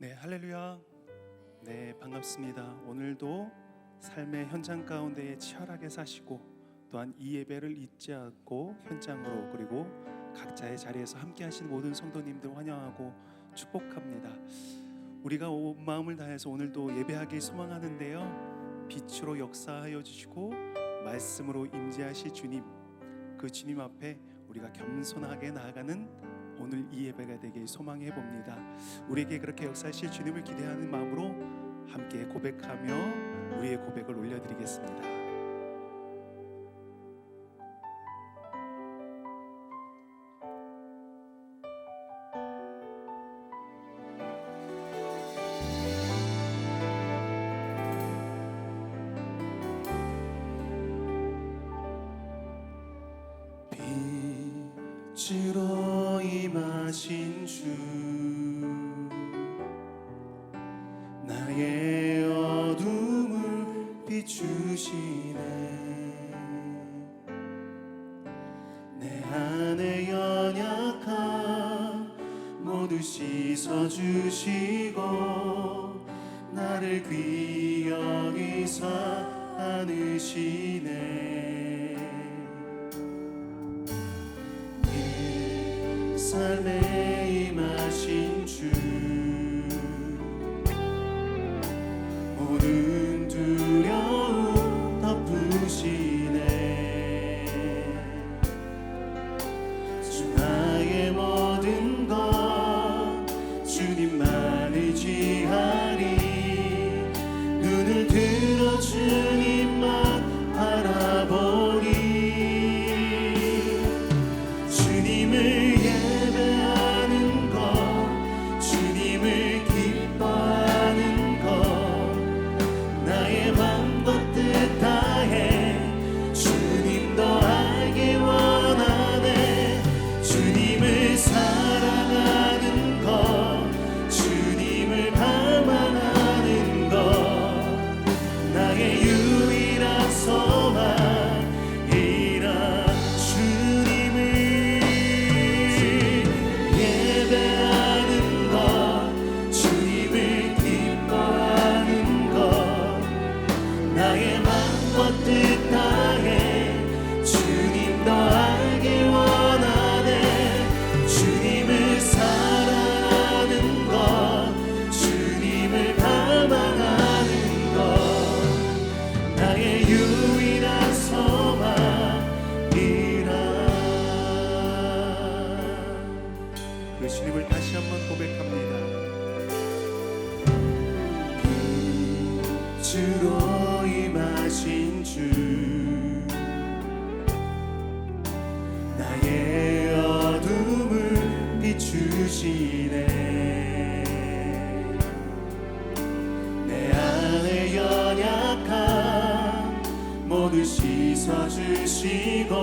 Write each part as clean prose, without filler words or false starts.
네, 할렐루야. 네, 반갑습니다. 오늘도 삶의 현장 가운데에 치열하게 사시고 또한 이 예배를 잊지 않고 현장으로 그리고 각자의 자리에서 함께 하신 모든 성도님들 환영하고 축복합니다. 우리가 온 마음을 다해서 오늘도 예배하길 소망하는데요, 빛으로 역사하여 주시고 말씀으로 임재하실 주님, 그 주님 앞에 우리가 겸손하게 나아가는 오늘 이 예배가 되길 소망해 봅니다. 우리에게 그렇게 역사하실 주님을 기대하는 마음으로 함께 고백하며 우리의 고백을 올려드리겠습니다. 빛으로 임하신 주, 나의 어둠을 비추시네. 내 안에 연약함 모두 씻어주시고 나를 귀히 여기사 안으시네. 삶에 임하신 주, 모든 두려움 덮으시네. 주 나의 모든 것 주님만 의지하리. 눈을 들어 주님만 바라보리. 주님을 주님을 다시 한번 고백합니다. 빛으로 임하신 주, 나의 어둠을 비추시네. 내 안에 연약함 모두 씻어주시고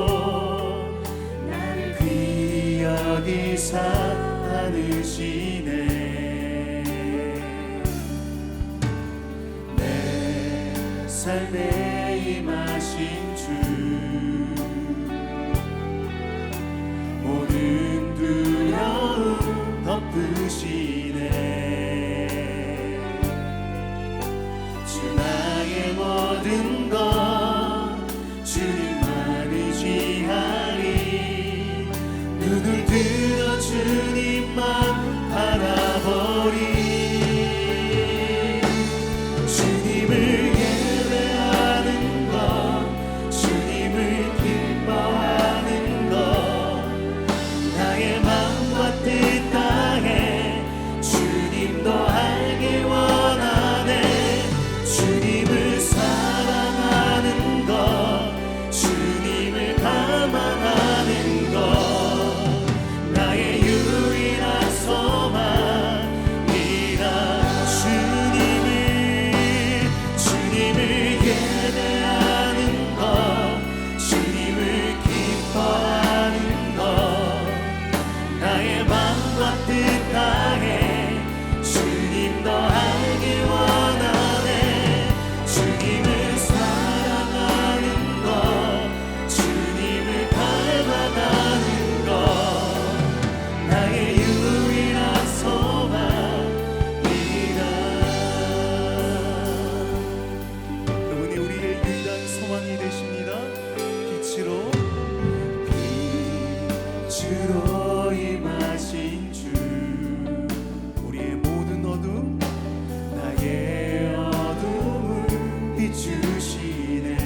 나를 귀히 여기사 않으시네. 내 삶에 임하신 주, 모든 두려움 덮으시네. 주 나의 모든 것 주님만 의지하리. 눈을 들어 주님만 바라보리. 주님을 예배하는 것, 주님을 기뻐하는 것, 나의 마음과 뜻 다해 주님도 알길 원하네. 주님을 사랑하는 것, 주님을 감안하는 것, 나의 유일한 소망 임하신 주, 우리의 모든 어둠, 나의 어둠을 비추시네.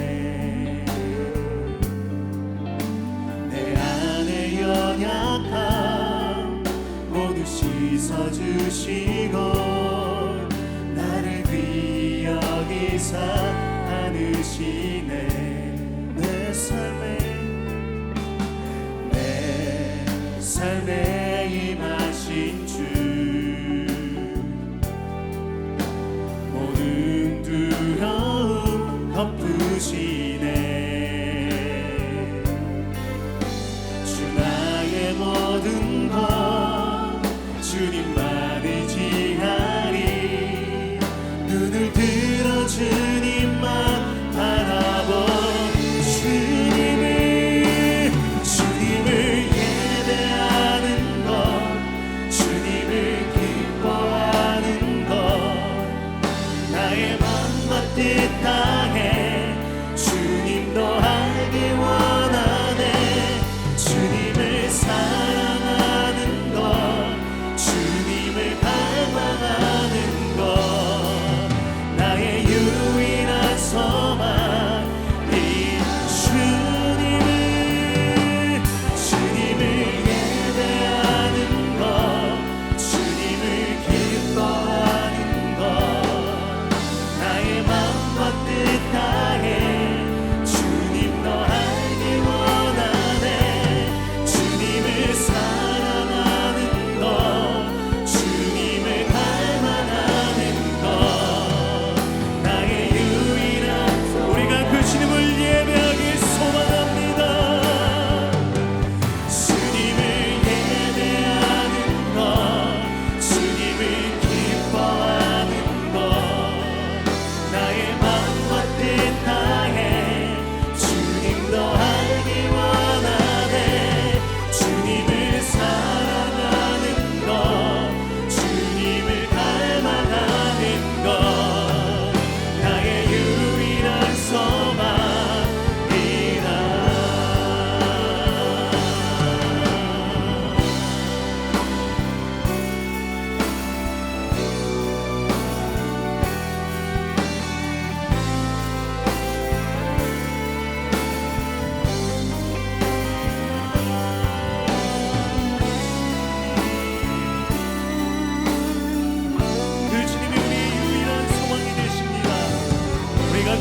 내 안에 연약함 모두 씻어주시고 나를 귀히 여기사 안으시네. 내 삶에 임하신 주, 모든 두려움 덮으시네. 주 나의 모든 것 주님만 의지하리. 눈을 들어 주님만 바라보. 주님을 예배하는 것, 주님을 기뻐하는 것, 나의 맘과 뜻 다해 주님도 알기 원하네. 주님을 사랑하는 것, 주님을 갈망하는 것, 나의 유일한 소망.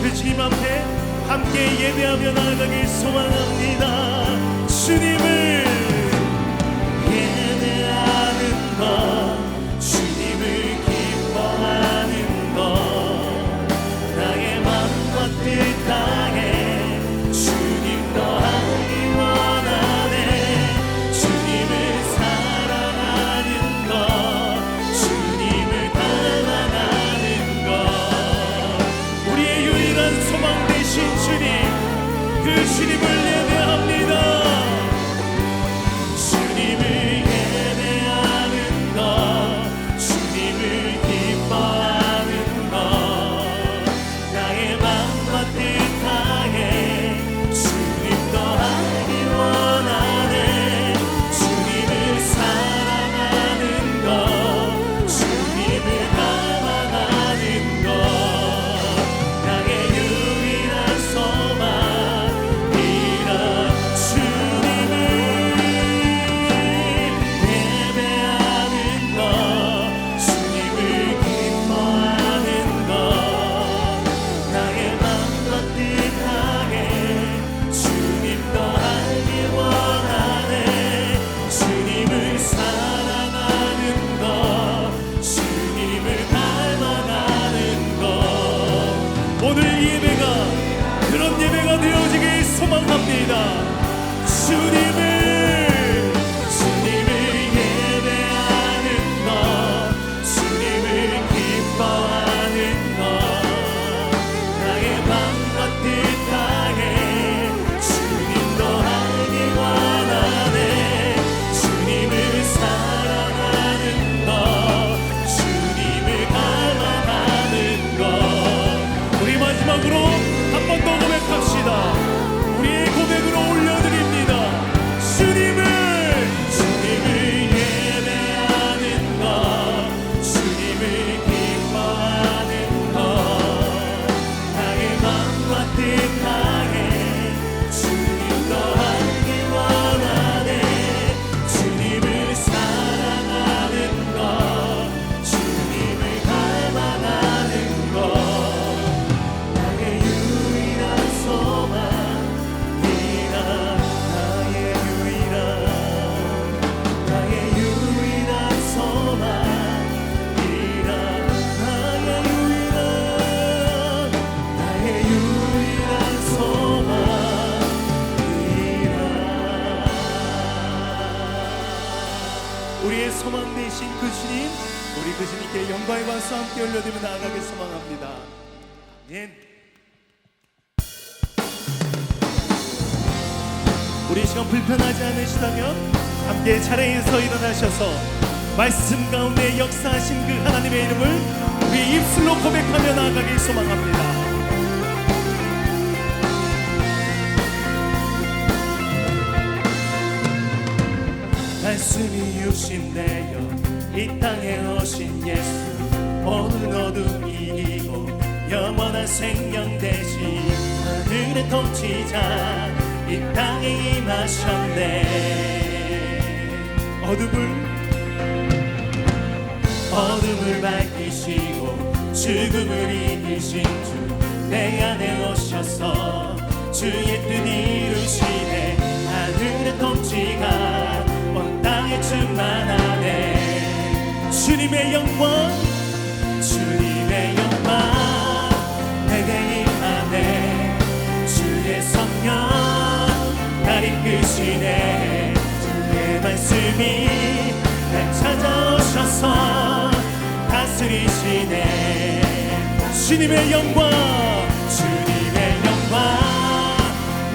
그 주님 앞에 함께 예배하며 나아가길 소망합니다. 주님을 예배하는 것, 주님을 기뻐하는 것, 나의 맘과 뜻 다해 주님도 알기 원하네. 주님을 사랑하는 것, 주님을 갈망하는 것, 우리의 유일한 소망 되신 주님, 그 주님을 예배합니다. 우리의 소망 되신 그 주님, 우리 그 주님께 영광의 박수 함께 올려드리며 나아가길 소망합니다. 아멘. 우리 시간 불편하지 않으시다면 함께 자리에서 일어나셔서 말씀 가운데 역사하신 그 하나님의 이름을 우리 입술로 고백하며 나아가길 소망합니다. 말씀이 육신 되어 이 땅에 오신 예수, 모든 어둠 이기고 영원한 생명 되신 하늘의 통치자 이 땅에 임하셨네. 어둠을 밝히시고 죽음을 이기신 주 내 안에 오셔서 주의 뜻 이루시네. 하늘의 통치가 온 땅에 충만하네. 주님의 영광 내게 임하네. 주의 성령 날 이끄시네. 주의 말씀이 날 찾아오셔서 다스리시네. 주님의 영광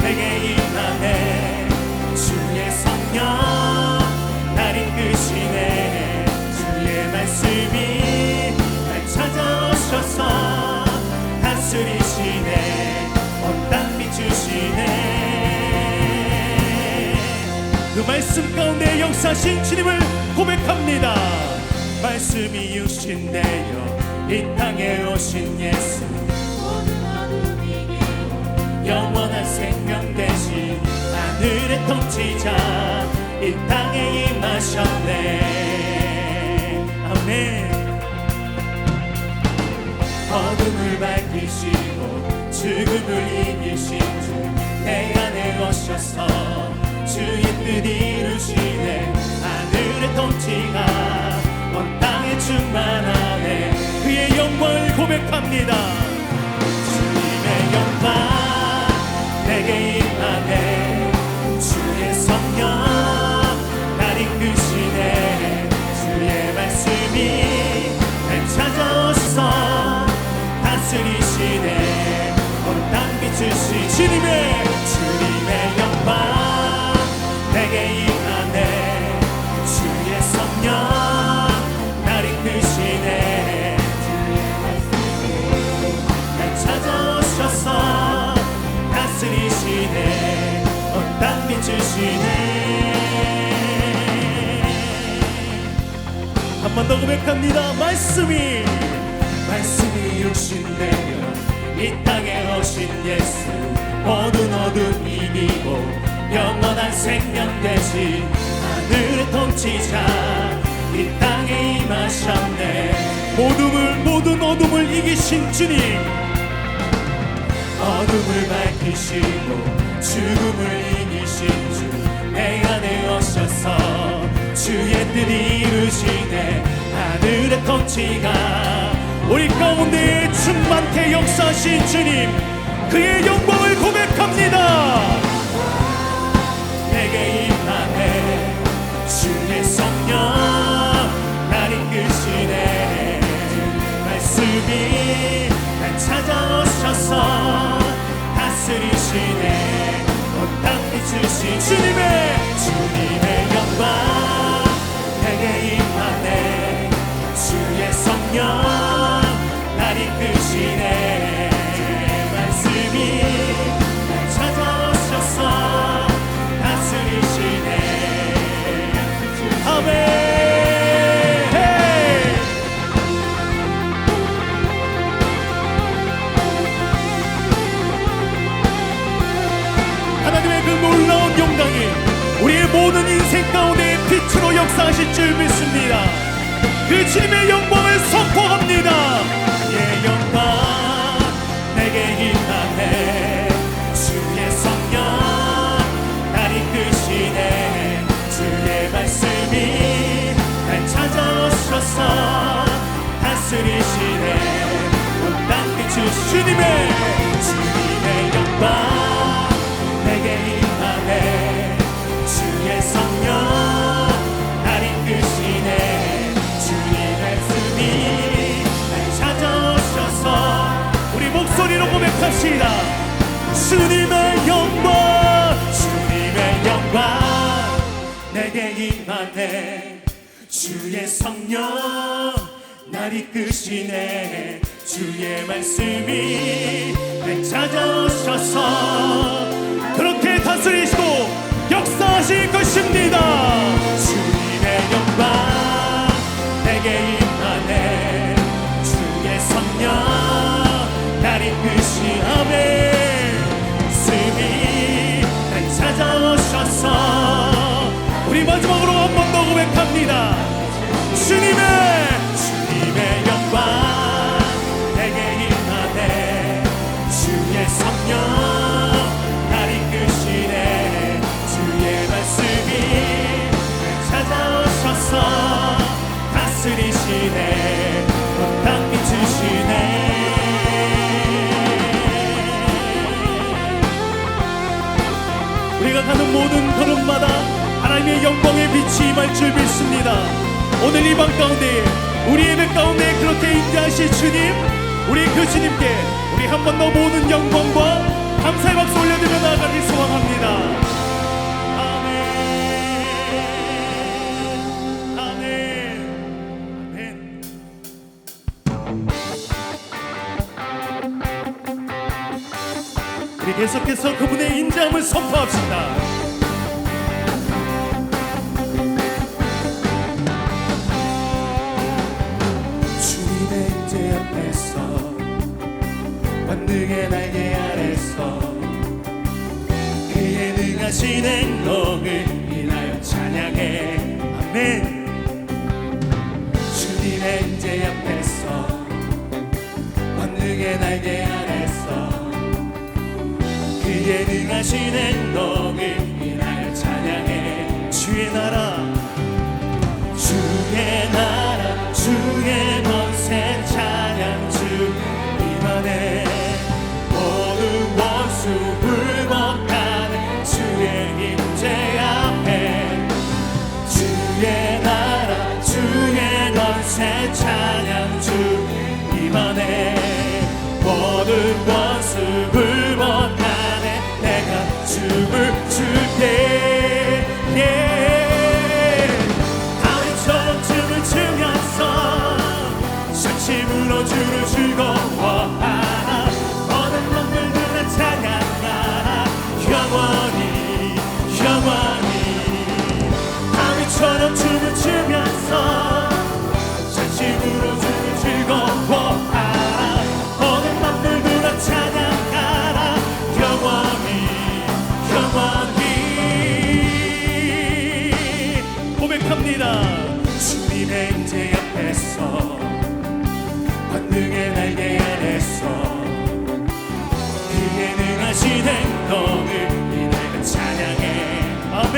내게 임하네. 주의 성령 날 이끄시네. 주의 말씀이 날 찾아오셔서 다스리시네. 온 땅 비추시네. 그 말씀 가운데 역사하신 주님을 고백합니다. 말씀이 육신 되어 이 땅에 오신 예수, 영원한 생명 되신 하늘의 통치자 이 땅에 임하셨네. 아멘. 어둠을 밝히시고 죽음을 이기신 주 내 안에 오셔서 주의 뜻 이루시네. 하늘의 통치가 온 땅에 충만하네. 그의 영광을 고백합니다. 주님의 영광 내게 임하네. 주의 성령 날 이끄시네. 주의 말씀이 날 찾아오셔서 다스리시네. 온 땅 비추시 주님의 영광 내게 임하네. 주의 성령 날 이끄시네. 주의 말씀이 날 찾아오셔서 다스리시네. 온 땅 비추시네. 한 번 더 고백합니다. 말씀이 육신 되어 이 땅에 오신 예수, 모든 어둠 이기고 영원한 생명 되신 하늘의 통치자 이 땅에 임하셨네. 모든 어둠을 이기신 주님, 어둠을 밝히시고 죽음을 이기신 주 내 안에 오셔서 주의 뜻 이루시네. 하늘의 통치가 우리 가운데 충만케 역사하신 주님, 그의 영광을 고백합니다. 내게 임하네. 주의 성령 날 이끄시네. 말씀이 날 찾아오셔서 다스리시네. 온 땅 비추신 주님의 영광 내게 임하네. 주의 성령 날 이끄시네. 주의 말씀이 날 찾아오셔서 다스리시네. 아멘. 하나님의 그 놀라운 영광이 우리의 모든 인생 가운데 빛으로 역사하실 줄 믿습니다. 그 주님의 영광을 선포합니다. 주의 영광 내게 임하네. 주의 성령 날 이끄시네. 주의 말씀이 날 찾아오셔서 다스리시네. 온 땅 비추신 주님의 영광 내게 임하네. 주의 성령 날 이끄시네. 주님의 영광, 주님의 영광 내게 임하네. 주의 성령 날 이끄시네. 주의 말씀이 날 찾아오셔서 그렇게 다스리시고 역사하실 것입니다. 주님의 영광 내게 임하네. 주의 성령 날 이끄시네. 말씀이 날 찾아오셔서 우리 마지막으로 한 번 더 고백합니다. 주님의 영광 내게 임하네. 주의 성령 날 이끄시네. 주의 말씀이 날 찾아오셔서 다스리시네. 딱 비추시네. 우리가 가는 모든 걸음마다 하나님의 영광의 빛이 임할 줄 믿습니다. 오늘 이 밤 가운데 우리 예배 가운데 그렇게 임재하실 주님, 우리 그 주님께 우리 한 번 더 모든 영광과 감사의 박수 올려드려 나아가길 소망합니다. 아멘, 아멘, 아멘. 우리 계속해서 그분의 인자함을 선포합시다. 만능의 날개 아래서 그의 능하신 행동을 인하여 찬양해. 아멘. 주님의 임재 앞에서 만능의 날개 아래서 그의 능하신 행동을 인하여 찬양해. 주의 나라 주의 나라 주의 권세 찬양 주 임하네. 모든 원수 굴복하는 주의 임재 앞에 주의 나라 주의 권세 찬양 주 임하네. 모든 원수 굴복하네. 내가 춤을 줄게. 다윗처럼 춤을 추면서 전심으로 주를 즐거워하라. 모든 만물들아 찬양하라. 영원히 영원히. 다윗처럼 춤을 추면서 전심으로 주를 즐거워하라. 모든 만물들아 찬양하라. 영원히 영원히. 고백합니다. 주님의 임재 앞에서 만능의 날개 아래서 그의 능하신 행동을 인하여 찬양해. 아멘.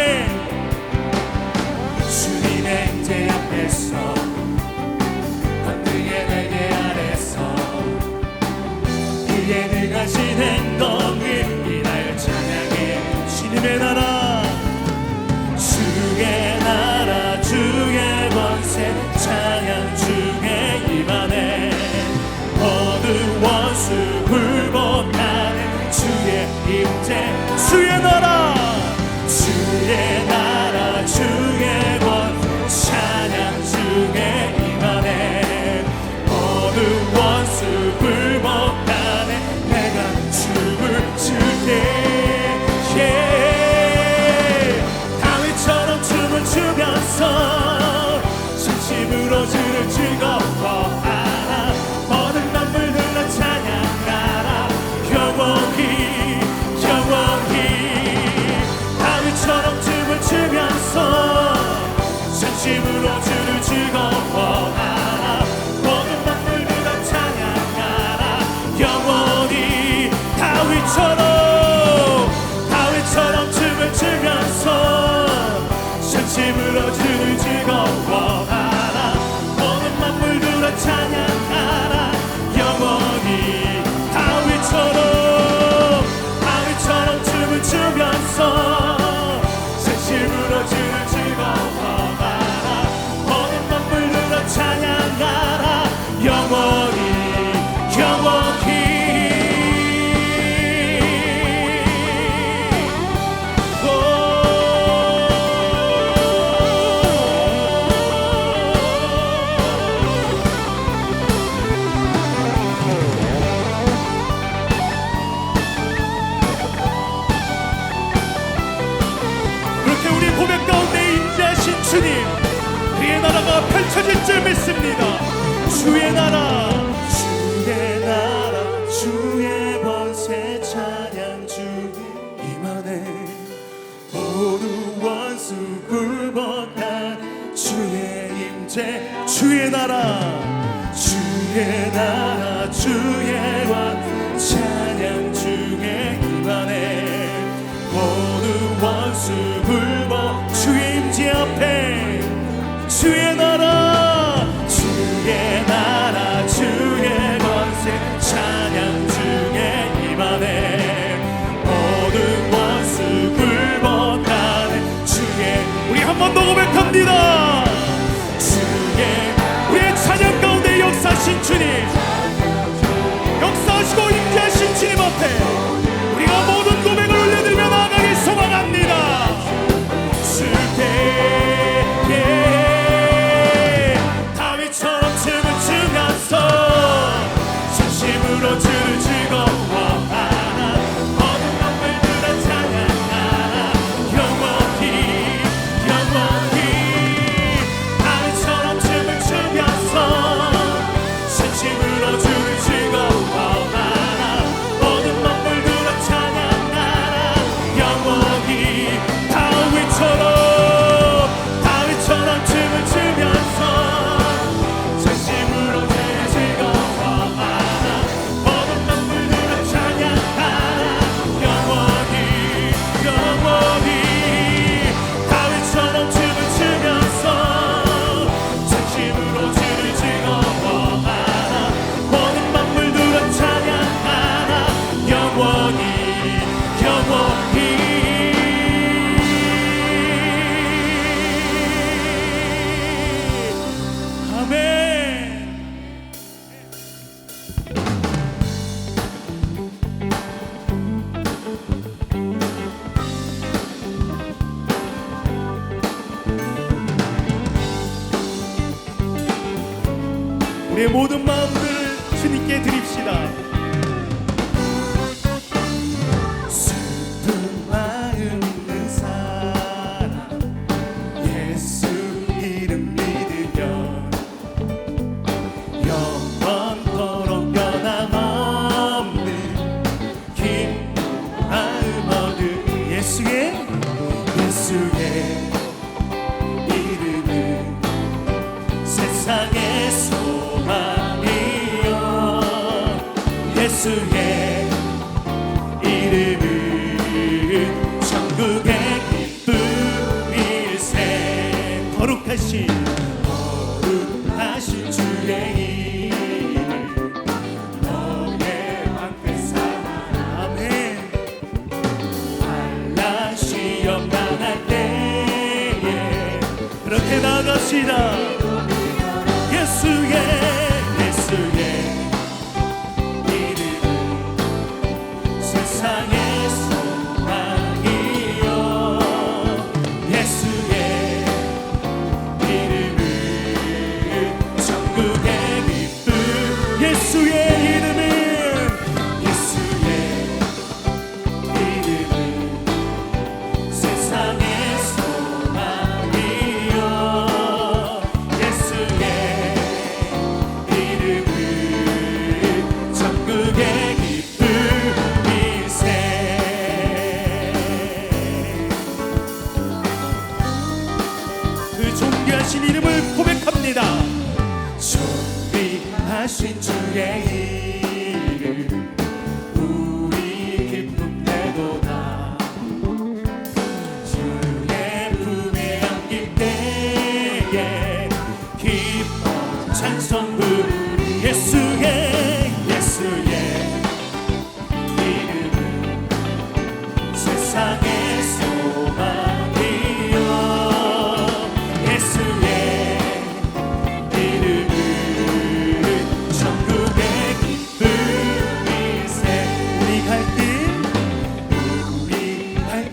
주님의 임재 앞에서 만능의 날개 아래서 그의 능하신 행동을 인하여 찬양해. 주님의 나라 주의 나라 주의 권세 찬양 주의 임하네. 모든 원수 굴복하는 주의 임재. 주의 나라 주의 나라 주의 권세 찬양 주의 임하네. 모든 원수 굴복하는 내가 춤을 출게. 다윗처럼 춤을 추면서 진심으로 주를 즐거워하라. 모든 만물들아 찬양하라. 영원히 영원히. 다윗처럼 춤을 추면서 진심으로 주를 즐거워하라. 모든 만물들아 찬양하라. 영원히. 다윗처럼 춤을 추면서 전심으로 주를 즐거워하라. 모든 만물들아 찬양하라. 영원히. 다윗처럼 춤을 추면서 전심으로 주를 즐거워하라. 이루어질 줄 믿습니다. 주의 나라 주의 나라 주의 권세 찬양 주 임하네. 모든 원수 굴복한 주의 임재 주의 나라 주의 나라 주의 왕 찬양 주의 임하네. 모든 원수 굴복 주의 임재 앞에 주의 나라 주의 나라 주의 권세 찬양 주의 임하네. 모든 원수 굴복하네 주의 우리 한 번 더 고백합니다. 주의 우리의 찬양 가운데 역사하신 주님 역사하시고 임재하신 주님 앞에 우리가 모든 고백을 올려드리며 나아가길 소망합니다. 주께 다윗처럼 춤을 추면서 진심으로 주를 즐거워하라. 모든 만물들아 찬양하라. 영원히 영원히 다윗처럼 춤을 추면서 진심으로 주를 즐거워하라. 모든 만물들아 찬양하라. 영원히 다윗처럼 춤을 추면서 진심으로 주를 즐거워하라. 모든 만물들아 찬양하라. 영원히 영원히 다윗처럼 춤을 추면서 진심으로 주를 즐거워하라. 모든 만물들아 찬양하라. 영원히 영원히 아멘. 우리의 모든 마음들을 주님께 드립시다. 슬픈 마음 있는 사람 예수 이름 믿으면 영원토록 변함없는 기쁜 마음 얻으리. 예수의 이름은 세상의 소망이요. 예수의 이름은 천국의 기쁨일세. 거룩하신 주의 이름 너의 왕께 삼아. 아멘. 환난 시험 당할 때에 그렇게 나갑시다. 예수의 이름은 세상의 소망이요. 예수의 이름은 천국의 기쁨. 예수의 이름은 세상의 소망이요. 예수의 이름은 천국의 기쁨일세. 그 존귀하신 이름을 고백합니다. 존귀하신 주의 이름 우리 기쁨 되도다. 주의 품에 안길 때에 기뻐 찬송 부르리. 예수의 이름은 세상의 소망이요. 예수의 이름은 천국의 기쁨일세. 우리 갈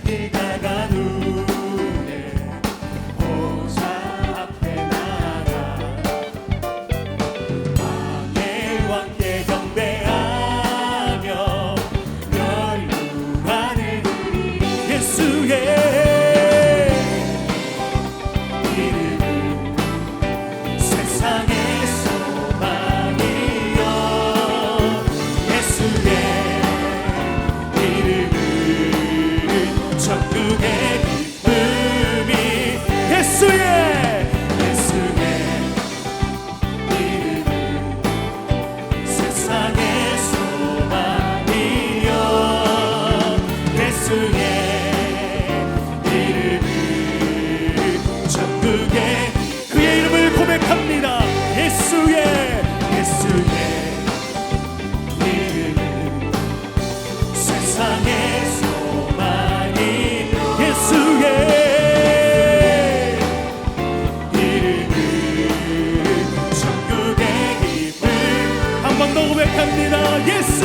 길 다가누네 보좌 앞에 나가 고백합니다. 예수의 이름은 세상의 소망이 예수의 이름은 천국의 기쁨. 한 번 더 고백합니다. 예수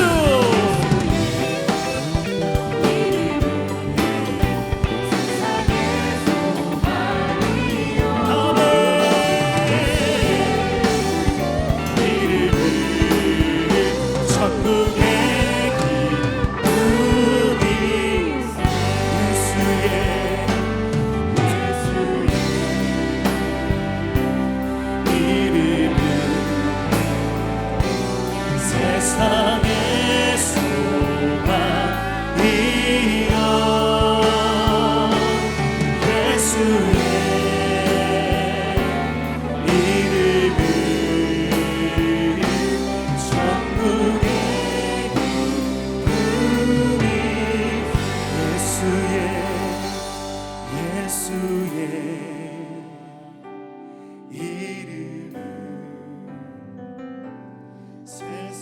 세상의 소망이여 예수의 이름은 천국의 기쁨이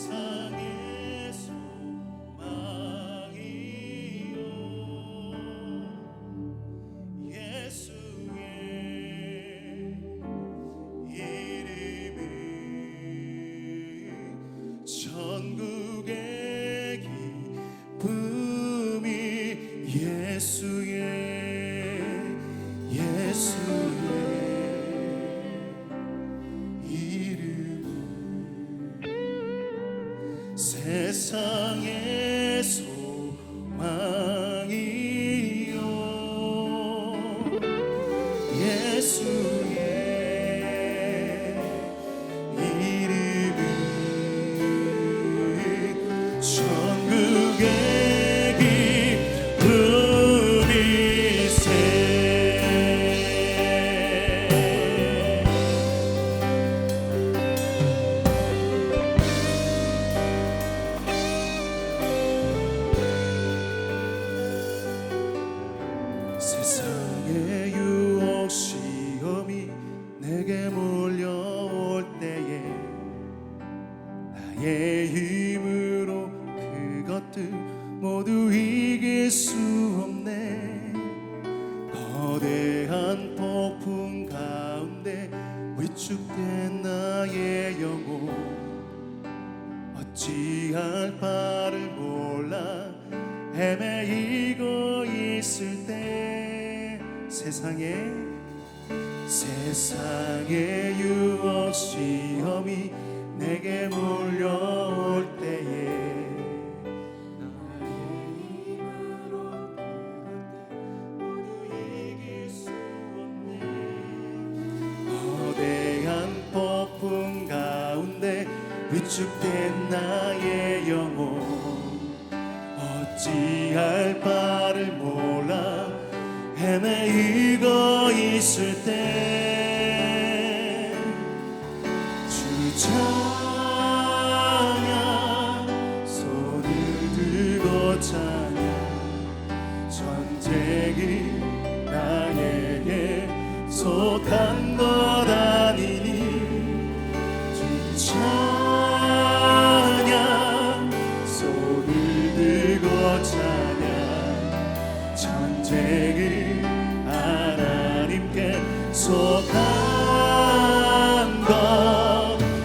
예수의 이름은 세상의 소망이요 예수의 이름은 천국의 기쁨이 예수의 세상의 소망이요 예수의 이름은 천국의 기쁨이세. 세상의 유혹 시험이 내게 몰려올 때에 나의 힘으로 그것들 모두 이길 수 없네. 거대한 폭풍 가운데 위축된 나의 영혼 어찌할 바를 몰라 헤매이고 있을 때 세상의 유혹 시험이 내게 몰려올 때에 나의 힘으로 모두 이길 수 없네. 거대한 폭풍 가운데 위축된 나의 영혼 어찌할 바를 몰라 헤매이고 있을 때 주 찬양 손을 들고 찬양 전쟁이 나에게 속한 것 아니니 주 찬양 손을 들고 찬양 전쟁을 하나님께 속한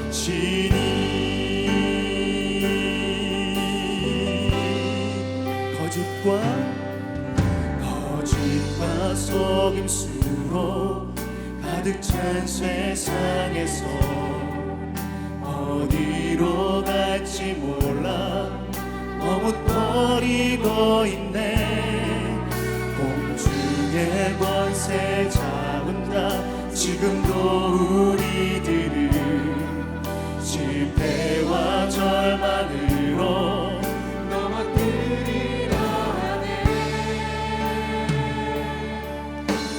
것이니 거짓과 속임수로 가득 찬 세상에서 어디로 갈지 몰라 머뭇거리고 있네. 공중의 권세 잡은 자 지금도 우리들을 실패와 절망으로 넘어뜨리려 하네.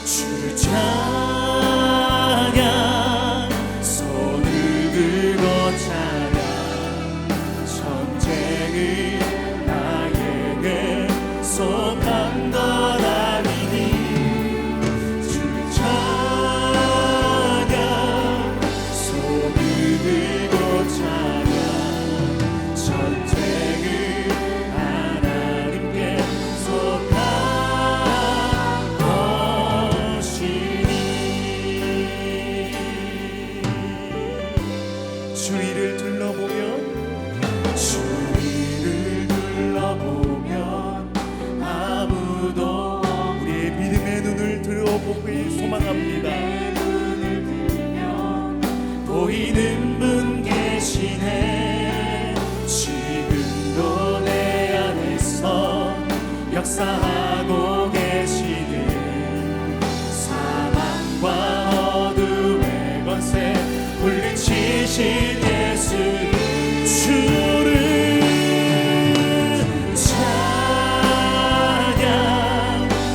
주 찬양 손을 들고 찬양 전쟁을 나에게 속한 것 아니니 주 찬양 보이는 분 계시네. 지금도 내 안에서 역사하고 계시는 사망과 어둠의 권세 물리치신 예수 주를 찬양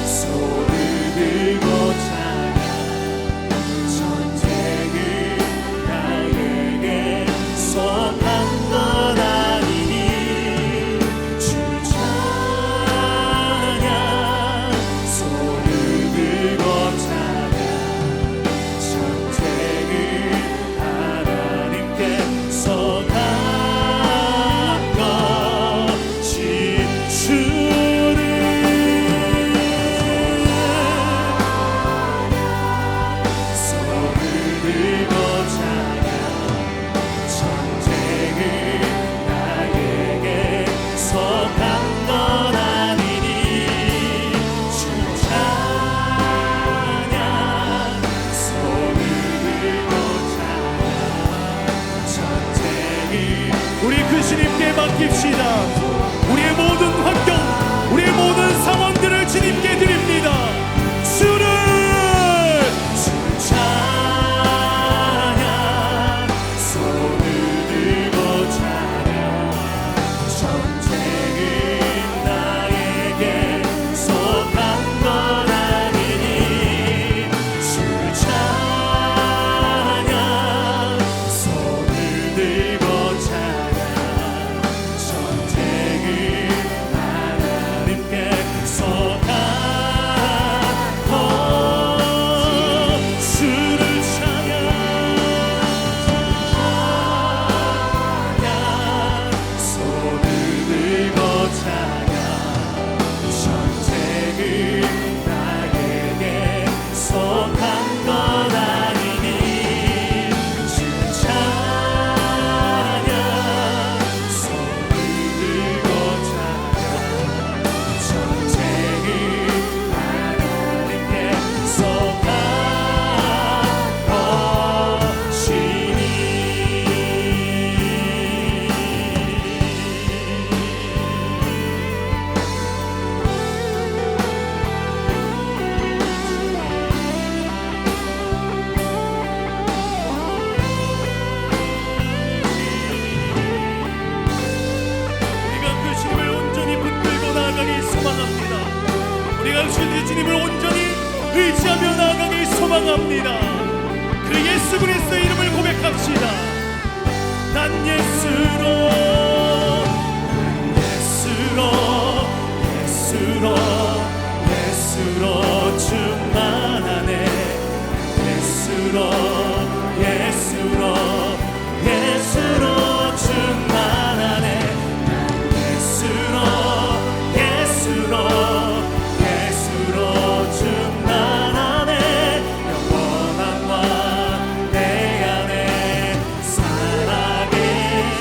손을 들고 찬양 전쟁은 나에게 속한 것 아니니 주 찬양 손을 들고 찬양 전쟁은 하나님께 속한 것이 주를 손을 들고 찬양 전쟁은 나에게 속한 것 아니니 주 찬양 손을 들고 찬양 전쟁은 우리 그 주님께 맡깁시다. 우리의 모든 환경, 우리의 모든 상황들을 주님께 드립니다. 주를 주 찬양 손을 들고 찬양 전쟁은 나에게 속한 것 아니니 주 찬양 손을 들고 찬양 전쟁은 하나님께 속한 것 주를 찬양 손을 들고 찬양 전쟁은 나에게 속한 것 아니니 주 찬양 손을 들고 찬양 전쟁은 하나님께 속한 것이니 우리가 그 주님을 온전히 붙들고 나아가길 소망합니다. 우리가 그 주님을 온전히 의지하며 나아가길 소망합니다. 그 예수 그리스도의 이름을 고백합시다. 난 예수로 충만하네. 예수로 충만하네. 난 예수로 충만하네. 영원한 왕 내 안에 살아계시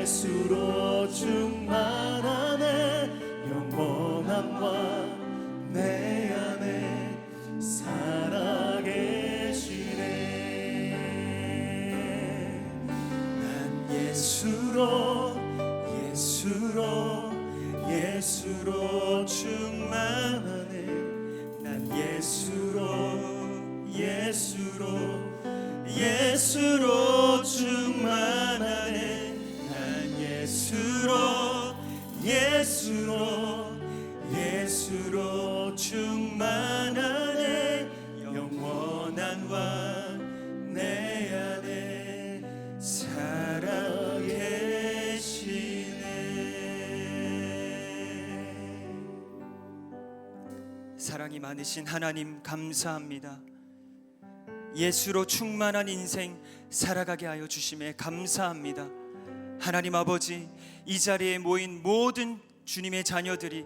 예수로 충만하네. 영원함과 내 안에 살아계시네. 난 예수로 충만하네. 난 예수로 충만하네. 난 예수로 충만하네. 영원한과 내 안에 살아계시네. 사랑이 많으신 하나님 감사합니다. 예수로 충만한 인생 살아가게 하여 주심에 감사합니다. 하나님 아버지, 이 자리에 모인 모든 주님의 자녀들이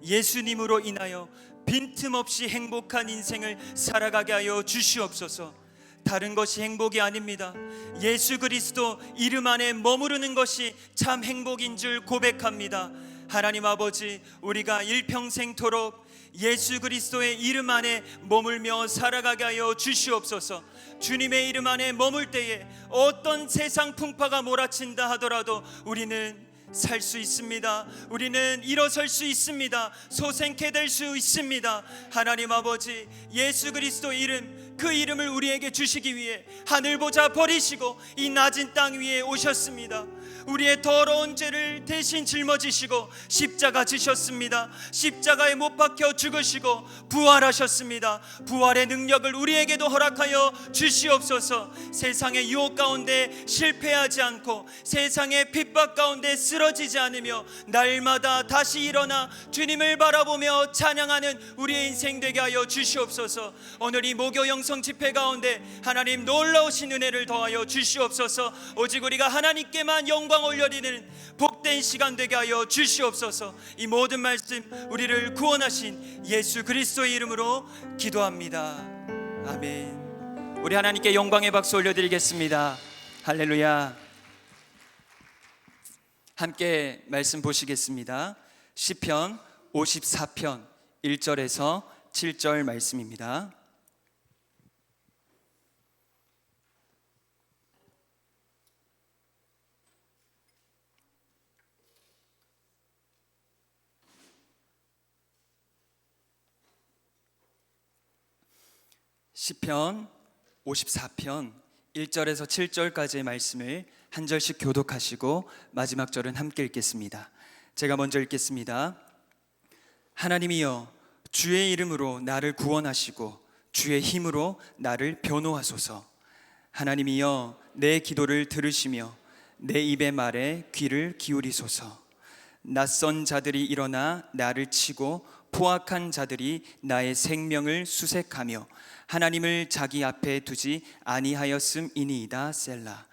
예수님으로 인하여 빈틈없이 행복한 인생을 살아가게 하여 주시옵소서. 다른 것이 행복이 아닙니다. 예수 그리스도 이름 안에 머무르는 것이 참 행복인 줄 고백합니다. 하나님 아버지, 우리가 일평생토록 예수 그리스도의 이름 안에 머물며 살아가게 하여 주시옵소서. 주님의 이름 안에 머물 때에 어떤 세상 풍파가 몰아친다 하더라도 우리는 살 수 있습니다. 우리는 일어설 수 있습니다. 소생케 될 수 있습니다. 하나님 아버지, 예수 그리스도 이름, 그 이름을 우리에게 주시기 위해 하늘 보좌 버리시고 이 낮은 땅 위에 오셨습니다. 우리의 더러운 죄를 대신 짊어지시고 십자가 지셨습니다. 십자가에 못 박혀 죽으시고 부활하셨습니다. 부활의 능력을 우리에게도 허락하여 주시옵소서. 세상의 유혹 가운데 실패하지 않고 세상의 핍박 가운데 쓰러지지 않으며 날마다 다시 일어나 주님을 바라보며 찬양하는 우리의 인생 되게 하여 주시옵소서. 오늘 이 목요 영성 집회 가운데 하나님 놀라우신 은혜를 더하여 주시옵소서. 오직 우리가 하나님께만 영광 올려드리는 복된 시간 되게 하여 주시옵소서. 이 모든 말씀 우리를 구원하신 예수 그리스도의 이름으로 기도합니다. 아멘. 우리 하나님께 영광의 박수 올려드리겠습니다. 할렐루야. 함께 말씀 보시겠습니다. 시편 54편 1절에서 7절 말씀입니다. 시편 54편 1절에서 7절까지의 말씀을 한 절씩 교독하시고 마지막 절은 함께 읽겠습니다. 제가 먼저 읽겠습니다. 하나님이여, 주의 이름으로 나를 구원하시고 주의 힘으로 나를 변호하소서. 하나님이여, 내 기도를 들으시며 내 입의 말에 귀를 기울이소서. 낯선 자들이 일어나 나를 치고 포악한 자들이 나의 생명을 수색하며 하나님을 자기 앞에 두지 아니하였음이니이다. 셀라.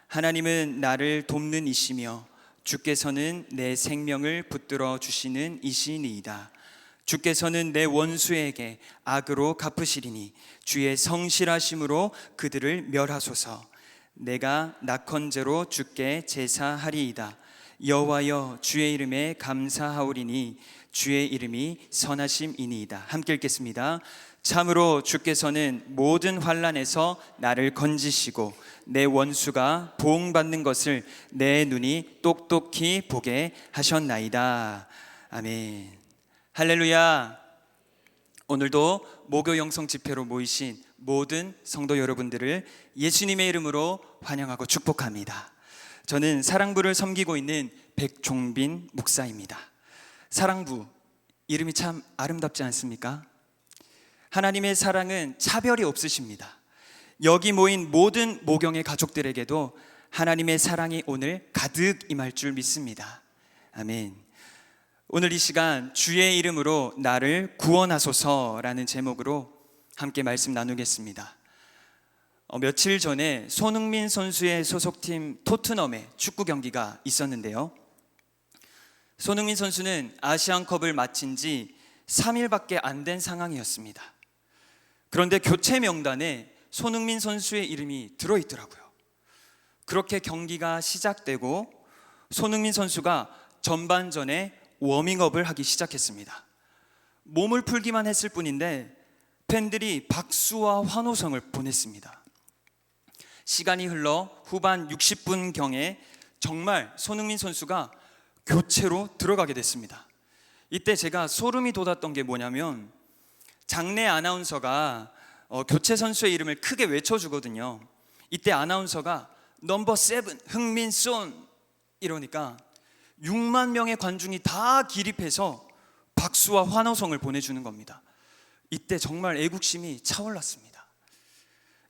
하나님은 나를 돕는 이시며 주께서는 내 생명을 붙들어 주시는 이시니이다. 주께서는 내 원수에게 악으로 갚으시리니 주의 성실하심으로 그들을 멸하소서. 내가 낙헌제로 주께 제사하리이다. 여호와여, 주의 이름에 감사하오리니 주의 이름이 선하심이니이다. 함께 읽겠습니다. 참으로 주께서는 모든 환난에서 나를 건지시고 내 원수가 보응받는 것을 내 눈이 똑똑히 보게 하셨나이다. 아멘. 할렐루야. 오늘도 목요 영성 집회로 모이신 모든 성도 여러분들을 예수님의 이름으로 환영하고 축복합니다. 저는 사랑부를 섬기고 있는 백종빈 목사입니다. 사랑부, 이름이 참 아름답지 않습니까? 하나님의 사랑은 차별이 없으십니다. 여기 모인 모든 모경의 가족들에게도 하나님의 사랑이 오늘 가득 임할 줄 믿습니다. 아멘. 오늘 이 시간 주의 이름으로 나를 구원하소서라는 제목으로 함께 말씀 나누겠습니다. 며칠 전에 손흥민 선수의 소속팀 토트넘의 축구 경기가 있었는데요. 손흥민 선수는 아시안컵을 마친 지 3일밖에 안 된 상황이었습니다. 그런데 교체 명단에 손흥민 선수의 이름이 들어있더라고요. 그렇게 경기가 시작되고 손흥민 선수가 전반전에 워밍업을 하기 시작했습니다. 몸을 풀기만 했을 뿐인데 팬들이 박수와 환호성을 보냈습니다. 시간이 흘러 후반 60분경에 정말 손흥민 선수가 교체로 들어가게 됐습니다. 이때 제가 소름이 돋았던 게 뭐냐면 장내 아나운서가 교체 선수의 이름을 크게 외쳐주거든요. 이때 아나운서가 넘버 7 흥민손 이러니까 6만 명의 관중이 다 기립해서 박수와 환호성을 보내주는 겁니다. 이때 정말 애국심이 차올랐습니다.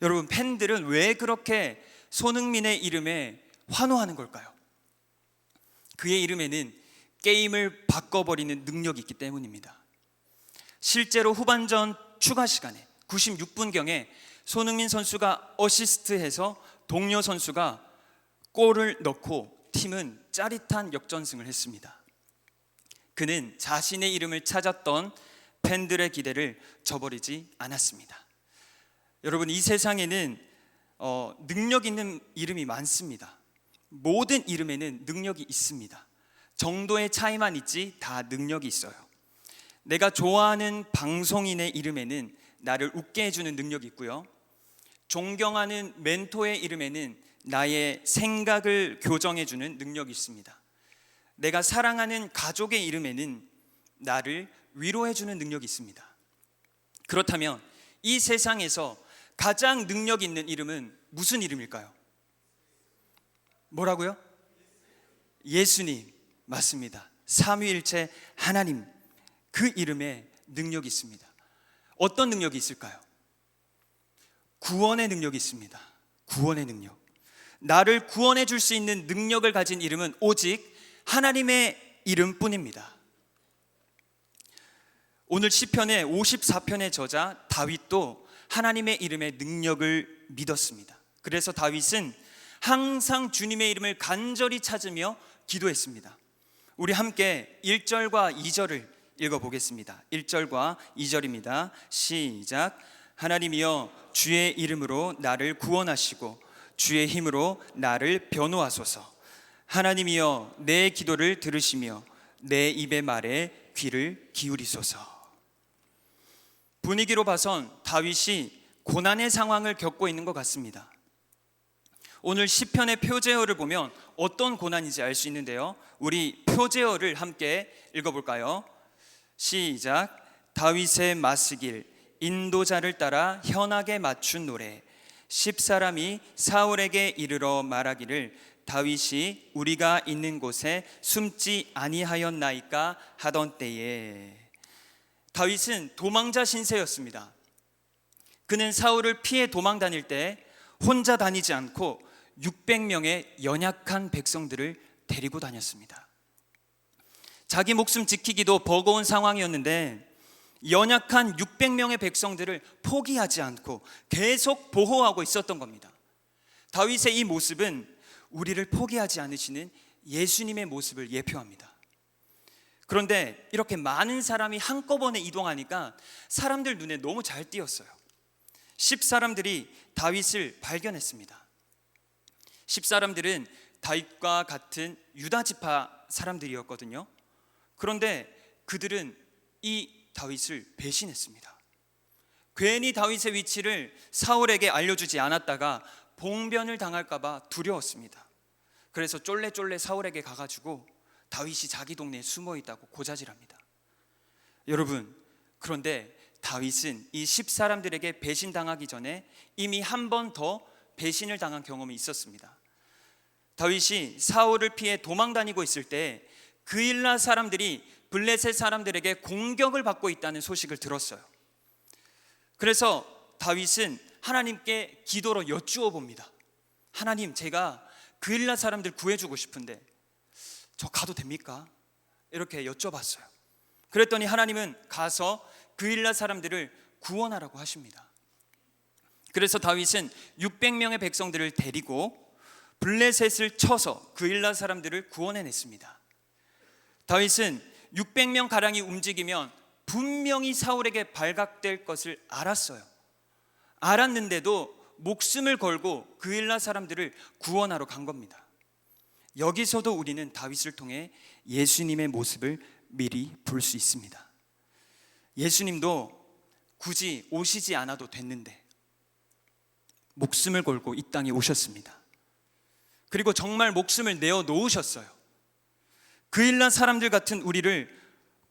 여러분, 팬들은 왜 그렇게 손흥민의 이름에 환호하는 걸까요? 그의 이름에는 게임을 바꿔버리는 능력이 있기 때문입니다. 실제로 후반전 추가 시간에 96분경에 손흥민 선수가 어시스트해서 동료 선수가 골을 넣고 팀은 짜릿한 역전승을 했습니다. 그는 자신의 이름을 찾았던 팬들의 기대를 저버리지 않았습니다. 여러분, 이 세상에는 능력 있는 이름이 많습니다. 모든 이름에는 능력이 있습니다. 정도의 차이만 있지 다 능력이 있어요. 내가 좋아하는 방송인의 이름에는 나를 웃게 해주는 능력이 있고요. 존경하는 멘토의 이름에는 나의 생각을 교정해주는 능력이 있습니다. 내가 사랑하는 가족의 이름에는 나를 위로해주는 능력이 있습니다. 그렇다면 이 세상에서 가장 능력 있는 이름은 무슨 이름일까요? 뭐라고요? 예수님. 맞습니다. 삼위일체 하나님, 그 이름에 능력이 있습니다. 어떤 능력이 있을까요? 구원의 능력이 있습니다. 구원의 능력. 나를 구원해 줄 수 있는 능력을 가진 이름은 오직 하나님의 이름뿐입니다. 오늘 시편의 54편의 저자 다윗도 하나님의 이름의 능력을 믿었습니다. 그래서 다윗은 항상 주님의 이름을 간절히 찾으며 기도했습니다. 우리 함께 1절과 2절을 읽어보겠습니다. 1절과 2절입니다. 시작. 하나님이여, 주의 이름으로 나를 구원하시고 주의 힘으로 나를 변호하소서. 하나님이여, 내 기도를 들으시며 내 입의 말에 귀를 기울이소서. 분위기로 봐선 다윗이 고난의 상황을 겪고 있는 것 같습니다. 오늘 시편의 표제어를 보면 어떤 고난인지 알 수 있는데요, 우리 표제어를 함께 읽어볼까요? 시작. 다윗의 마스길, 인도자를 따라 현악에 맞춘 노래. 10사람이 사울에게 이르러 말하기를 다윗이 우리가 있는 곳에 숨지 아니하였나이까 하던 때에. 다윗은 도망자 신세였습니다. 그는 사울을 피해 도망 다닐 때 혼자 다니지 않고 600명의 연약한 백성들을 데리고 다녔습니다. 자기 목숨 지키기도 버거운 상황이었는데 연약한 600명의 백성들을 포기하지 않고 계속 보호하고 있었던 겁니다. 다윗의 이 모습은 우리를 포기하지 않으시는 예수님의 모습을 예표합니다. 그런데 이렇게 많은 사람이 한꺼번에 이동하니까 사람들 눈에 너무 잘 띄었어요. 10사람들이 다윗을 발견했습니다. 10사람들은 다윗과 같은 유다 지파 사람들이었거든요. 그런데 그들은 이 다윗을 배신했습니다. 괜히 다윗의 위치를 사울에게 알려주지 않았다가 봉변을 당할까 봐 두려웠습니다. 그래서 쫄래쫄래 사울에게 가가지고 다윗이 자기 동네에 숨어 있다고 고자질합니다. 여러분, 그런데 다윗은 이 10사람들에게 배신당하기 전에 이미 한 번 더 배신을 당한 경험이 있었습니다. 다윗이 사울을 피해 도망 다니고 있을 때 그일라 사람들이 블레셋 사람들에게 공격을 받고 있다는 소식을 들었어요. 그래서 다윗은 하나님께 기도로 여쭈어 봅니다. 하나님, 제가 그일라 사람들 구해주고 싶은데 저 가도 됩니까? 이렇게 여쭤봤어요. 그랬더니 하나님은 가서 그일라 사람들을 구원하라고 하십니다. 그래서 다윗은 600명의 백성들을 데리고 블레셋을 쳐서 그일라 사람들을 구원해냈습니다. 다윗은 600명 가량이 움직이면 분명히 사울에게 발각될 것을 알았어요. 알았는데도 목숨을 걸고 그일라 사람들을 구원하러 간 겁니다. 여기서도 우리는 다윗을 통해 예수님의 모습을 미리 볼 수 있습니다. 예수님도 굳이 오시지 않아도 됐는데 목숨을 걸고 이 땅에 오셨습니다. 그리고 정말 목숨을 내어 놓으셨어요. 그일라 사람들 같은 우리를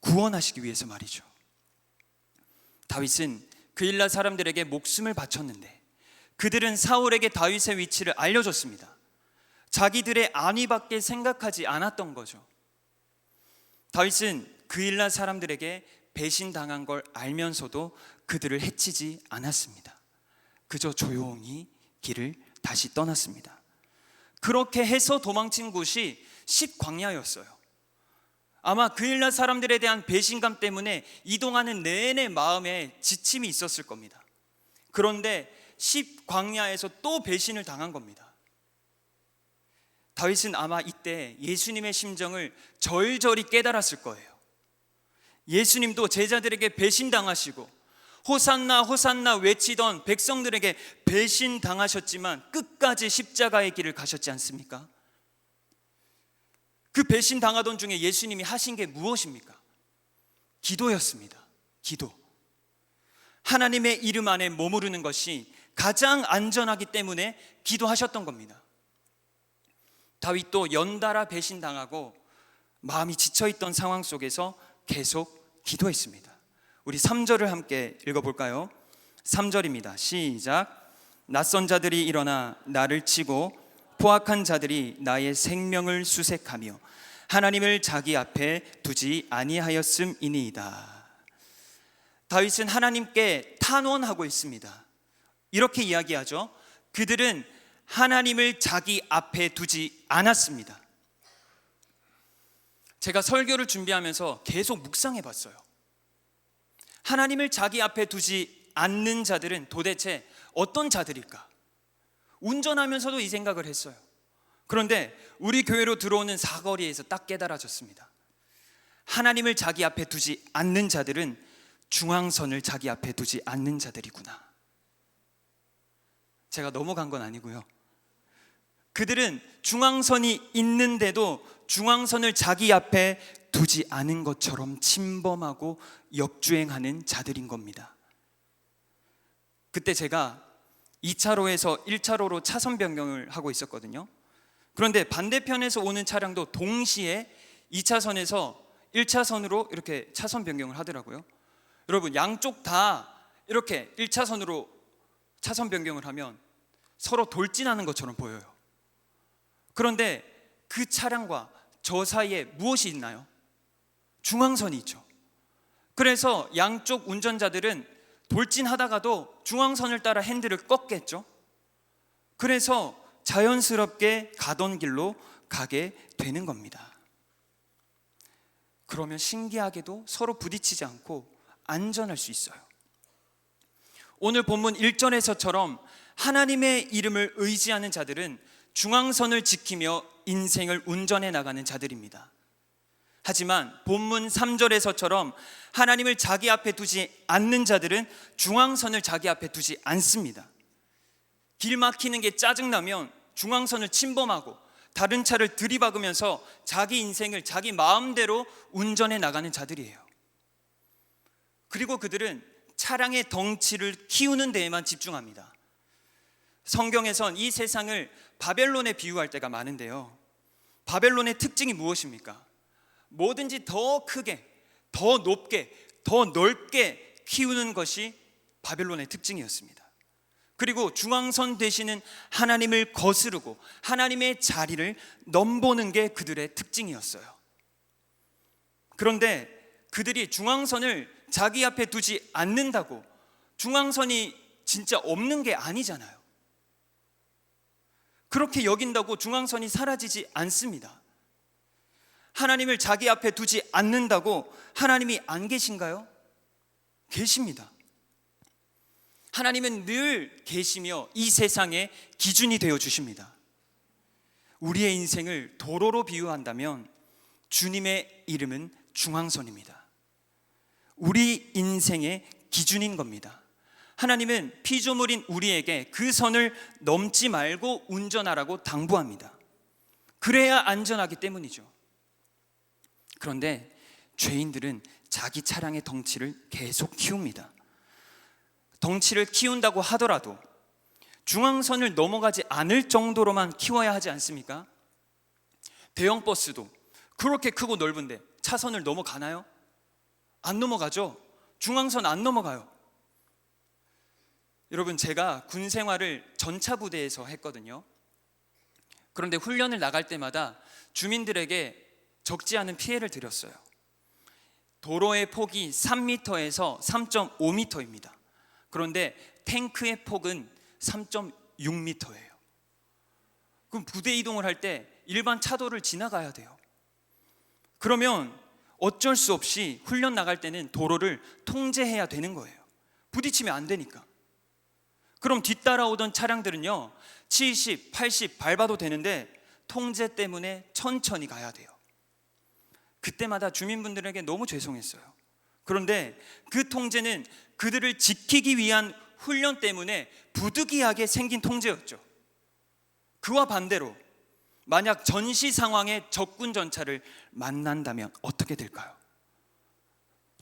구원하시기 위해서 말이죠. 다윗은 그일라 사람들에게 목숨을 바쳤는데 그들은 사울에게 다윗의 위치를 알려줬습니다. 자기들의 안위밖에 생각하지 않았던 거죠. 다윗은 그일라 사람들에게 배신당한 걸 알면서도 그들을 해치지 않았습니다. 그저 조용히 길을 다시 떠났습니다. 그렇게 해서 도망친 곳이 십광야였어요. 아마 그일라 사람들에 대한 배신감 때문에 이동하는 내내 마음에 지침이 있었을 겁니다. 그런데 십광야에서 또 배신을 당한 겁니다. 다윗은 아마 이때 예수님의 심정을 절절히 깨달았을 거예요. 예수님도 제자들에게 배신당하시고 호산나 호산나 외치던 백성들에게 배신당하셨지만 끝까지 십자가의 길을 가셨지 않습니까? 그 배신당하던 중에 예수님이 하신 게 무엇입니까? 기도였습니다. 기도. 하나님의 이름 안에 머무르는 것이 가장 안전하기 때문에 기도하셨던 겁니다. 다윗도 연달아 배신당하고 마음이 지쳐있던 상황 속에서 계속 기도했습니다. 우리 3절을 함께 읽어볼까요? 3절입니다. 시작. 낯선 자들이 일어나 나를 치고 포악한 자들이 나의 생명을 수색하며 하나님을 자기 앞에 두지 아니하였음이니이다. 다윗은 하나님께 탄원하고 있습니다. 이렇게 이야기하죠. 그들은 하나님을 자기 앞에 두지 않았습니다. 제가 설교를 준비하면서 계속 묵상해 봤어요. 하나님을 자기 앞에 두지 않는 자들은 도대체 어떤 자들일까? 운전하면서도 이 생각을 했어요. 그런데 우리 교회로 들어오는 사거리에서 딱 깨달아졌습니다. 하나님을 자기 앞에 두지 않는 자들은 중앙선을 자기 앞에 두지 않는 자들이구나. 제가 넘어간 건 아니고요. 그들은 중앙선이 있는데도 중앙선을 자기 앞에 두지 않은 것처럼 침범하고 역주행하는 자들인 겁니다. 그때 제가 2차로에서 1차로로 차선 변경을 하고 있었거든요. 그런데 반대편에서 오는 차량도 동시에 2차선에서 1차선으로 이렇게 차선 변경을 하더라고요. 여러분, 양쪽 다 이렇게 1차선으로 차선 변경을 하면 서로 돌진하는 것처럼 보여요. 그런데 그 차량과 저 사이에 무엇이 있나요? 중앙선이 있죠. 그래서 양쪽 운전자들은 돌진하다가도 중앙선을 따라 핸들을 꺾겠죠. 그래서 자연스럽게 가던 길로 가게 되는 겁니다. 그러면 신기하게도 서로 부딪히지 않고 안전할 수 있어요. 오늘 본문 1절에서처럼 하나님의 이름을 의지하는 자들은 중앙선을 지키며 인생을 운전해 나가는 자들입니다. 하지만 본문 3절에서처럼 하나님을 자기 앞에 두지 않는 자들은 중앙선을 자기 앞에 두지 않습니다. 길 막히는 게 짜증나면 중앙선을 침범하고 다른 차를 들이박으면서 자기 인생을 자기 마음대로 운전해 나가는 자들이에요. 그리고 그들은 차량의 덩치를 키우는 데에만 집중합니다. 성경에선 이 세상을 바벨론에 비유할 때가 많은데요. 바벨론의 특징이 무엇입니까? 뭐든지 더 크게, 더 높게, 더 넓게 키우는 것이 바벨론의 특징이었습니다. 그리고 중앙선 되시는 하나님을 거스르고 하나님의 자리를 넘보는 게 그들의 특징이었어요. 그런데 그들이 중앙선을 자기 앞에 두지 않는다고 중앙선이 진짜 없는 게 아니잖아요. 그렇게 여긴다고 중앙선이 사라지지 않습니다. 하나님을 자기 앞에 두지 않는다고 하나님이 안 계신가요? 계십니다. 하나님은 늘 계시며 이 세상의 기준이 되어 주십니다. 우리의 인생을 도로로 비유한다면 주님의 이름은 중앙선입니다. 우리 인생의 기준인 겁니다. 하나님은 피조물인 우리에게 그 선을 넘지 말고 운전하라고 당부합니다. 그래야 안전하기 때문이죠. 그런데 죄인들은 자기 차량의 덩치를 계속 키웁니다. 덩치를 키운다고 하더라도 중앙선을 넘어가지 않을 정도로만 키워야 하지 않습니까? 대형 버스도 그렇게 크고 넓은데 차선을 넘어가나요? 안 넘어가죠. 중앙선 안 넘어가요. 여러분, 제가 군 생활을 전차 부대에서 했거든요. 그런데 훈련을 나갈 때마다 주민들에게 적지 않은 피해를 드렸어요. 도로의 폭이 3m에서 3.5m입니다. 그런데 탱크의 폭은 3.6m예요. 그럼 부대 이동을 할 때 일반 차도를 지나가야 돼요. 그러면 어쩔 수 없이 훈련 나갈 때는 도로를 통제해야 되는 거예요. 부딪히면 안 되니까. 그럼 뒤따라오던 차량들은요 70, 80 밟아도 되는데 통제 때문에 천천히 가야 돼요. 그때마다 주민분들에게 너무 죄송했어요. 그런데 그 통제는 그들을 지키기 위한 훈련 때문에 부득이하게 생긴 통제였죠. 그와 반대로 만약 전시 상황에 적군 전차를 만난다면 어떻게 될까요?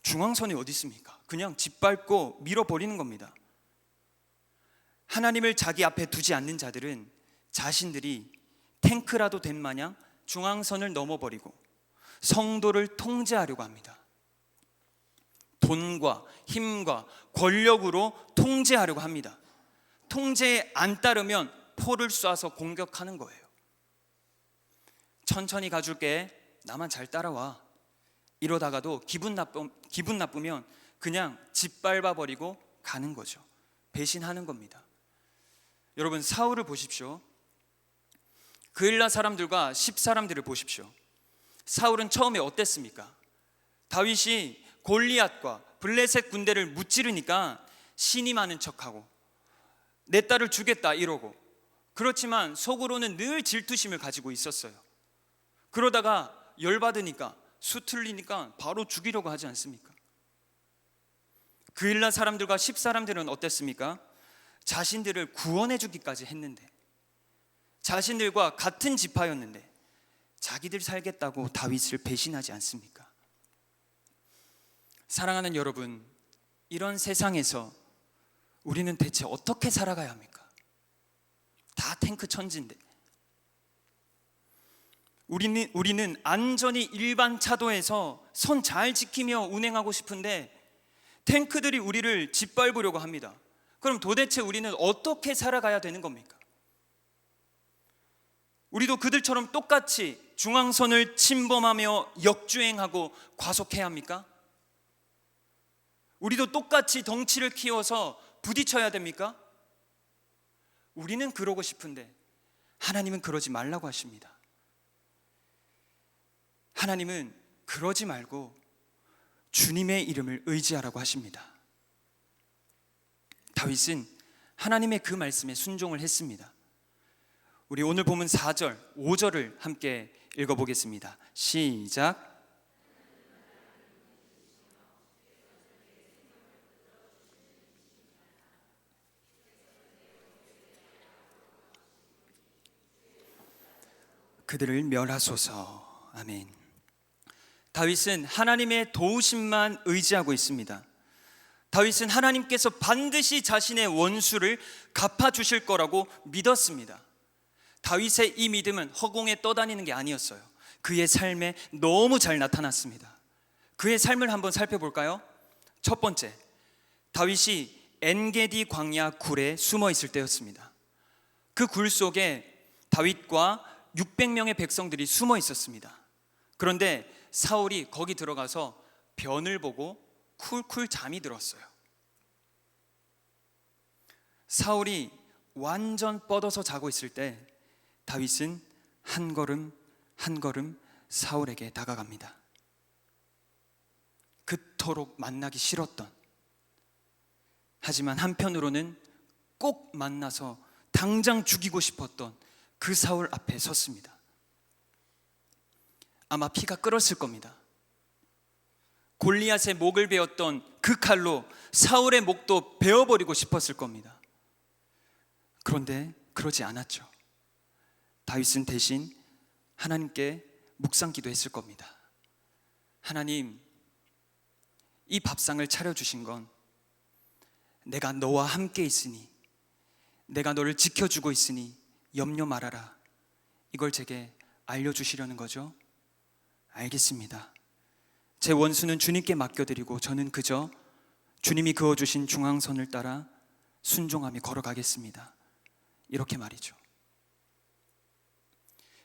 중앙선이 어디 있습니까? 그냥 짓밟고 밀어버리는 겁니다. 하나님을 자기 앞에 두지 않는 자들은 자신들이 탱크라도 된 마냥 중앙선을 넘어버리고 성도를 통제하려고 합니다. 돈과 힘과 권력으로 통제하려고 합니다. 통제에 안 따르면 포를 쏴서 공격하는 거예요. 천천히 가줄게, 나만 잘 따라와. 이러다가도 기분 나쁘면 그냥 짓밟아 버리고 가는 거죠. 배신하는 겁니다. 여러분, 사울을 보십시오. 그일라 사람들과 10사람들을 보십시오. 사울은 처음에 어땠습니까? 다윗이 골리앗과 블레셋 군대를 무찌르니까 신이 많은 척하고 내 딸을 주겠다 이러고, 그렇지만 속으로는 늘 질투심을 가지고 있었어요. 그러다가 열받으니까, 수틀리니까 바로 죽이려고 하지 않습니까? 그일라 사람들과 10사람들은 어땠습니까? 자신들을 구원해 주기까지 했는데, 자신들과 같은 지파였는데 자기들 살겠다고 다윗을 배신하지 않습니까? 사랑하는 여러분, 이런 세상에서 우리는 대체 어떻게 살아가야 합니까? 다 탱크 천지인데. 우리는 안전히 일반 차도에서 선 잘 지키며 운행하고 싶은데 탱크들이 우리를 짓밟으려고 합니다. 그럼 도대체 우리는 어떻게 살아가야 되는 겁니까? 우리도 그들처럼 똑같이 중앙선을 침범하며 역주행하고 과속해야 합니까? 우리도 똑같이 덩치를 키워서 부딪혀야 됩니까? 우리는 그러고 싶은데 하나님은 그러지 말라고 하십니다. 하나님은 그러지 말고 주님의 이름을 의지하라고 하십니다. 다윗은 하나님의 그 말씀에 순종을 했습니다. 우리 오늘 본문 4절, 5절을 함께 읽어보겠습니다. 시작. 그들을 멸하소서. 아멘. 다윗은 하나님의 도우심만 의지하고 있습니다. 다윗은 하나님께서 반드시 자신의 원수를 갚아주실 거라고 믿었습니다. 다윗의 이 믿음은 허공에 떠다니는 게 아니었어요. 그의 삶에 너무 잘 나타났습니다. 그의 삶을 한번 살펴볼까요? 첫 번째, 다윗이 엔게디 광야 굴에 숨어 있을 때였습니다. 그 굴 속에 다윗과 600명의 백성들이 숨어 있었습니다. 그런데 사울이 거기 들어가서 변을 보고 쿨쿨 잠이 들었어요. 사울이 완전 뻗어서 자고 있을 때 다윗은 한 걸음 한 걸음 사울에게 다가갑니다. 그토록 만나기 싫었던, 하지만 한편으로는 꼭 만나서 당장 죽이고 싶었던 그 사울 앞에 섰습니다. 아마 피가 끓었을 겁니다. 골리앗의 목을 베었던 그 칼로 사울의 목도 베어버리고 싶었을 겁니다. 그런데 그러지 않았죠. 다윗은 대신 하나님께 묵상 기도했을 겁니다. 하나님, 이 밥상을 차려주신 건 내가 너와 함께 있으니, 내가 너를 지켜주고 있으니 염려 말아라, 이걸 제게 알려주시려는 거죠. 알겠습니다. 제 원수는 주님께 맡겨드리고 저는 그저 주님이 그어주신 중앙선을 따라 순종하며 걸어가겠습니다. 이렇게 말이죠.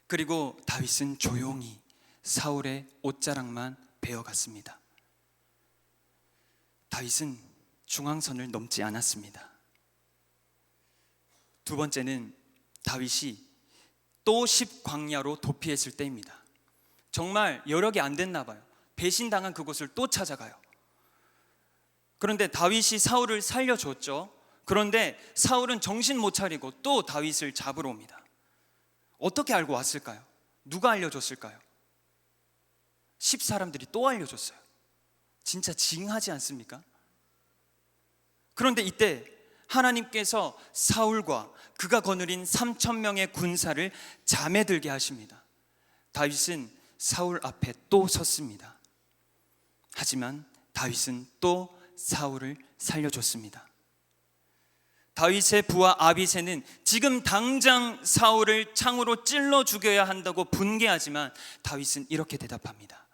그리고 다윗은 조용히 사울의 옷자락만 베어갔습니다. 다윗은 중앙선을 넘지 않았습니다. 두 번째는 다윗이 또 10광야로 도피했을 때입니다. 정말 여력이 안 됐나 봐요. 배신당한 그곳을 또 찾아가요. 그런데 다윗이 사울을 살려줬죠. 그런데 사울은 정신 못 차리고 또 다윗을 잡으러 옵니다. 어떻게 알고 왔을까요? 누가 알려줬을까요? 10사람들이 또 알려줬어요. 진짜 징하지 않습니까? 그런데 이때 하나님께서 사울과 그가 거느린 3,000명의 군사를 잠에 들게 하십니다. 다윗은 사울 앞에 또 섰습니다. 하지만 다윗은 또 사울을 살려줬습니다. 다윗의 부하 아비새는 지금 당장 사울을 창으로 찔러 죽여야 한다고 분개하지만 다윗은 이렇게 대답합니다.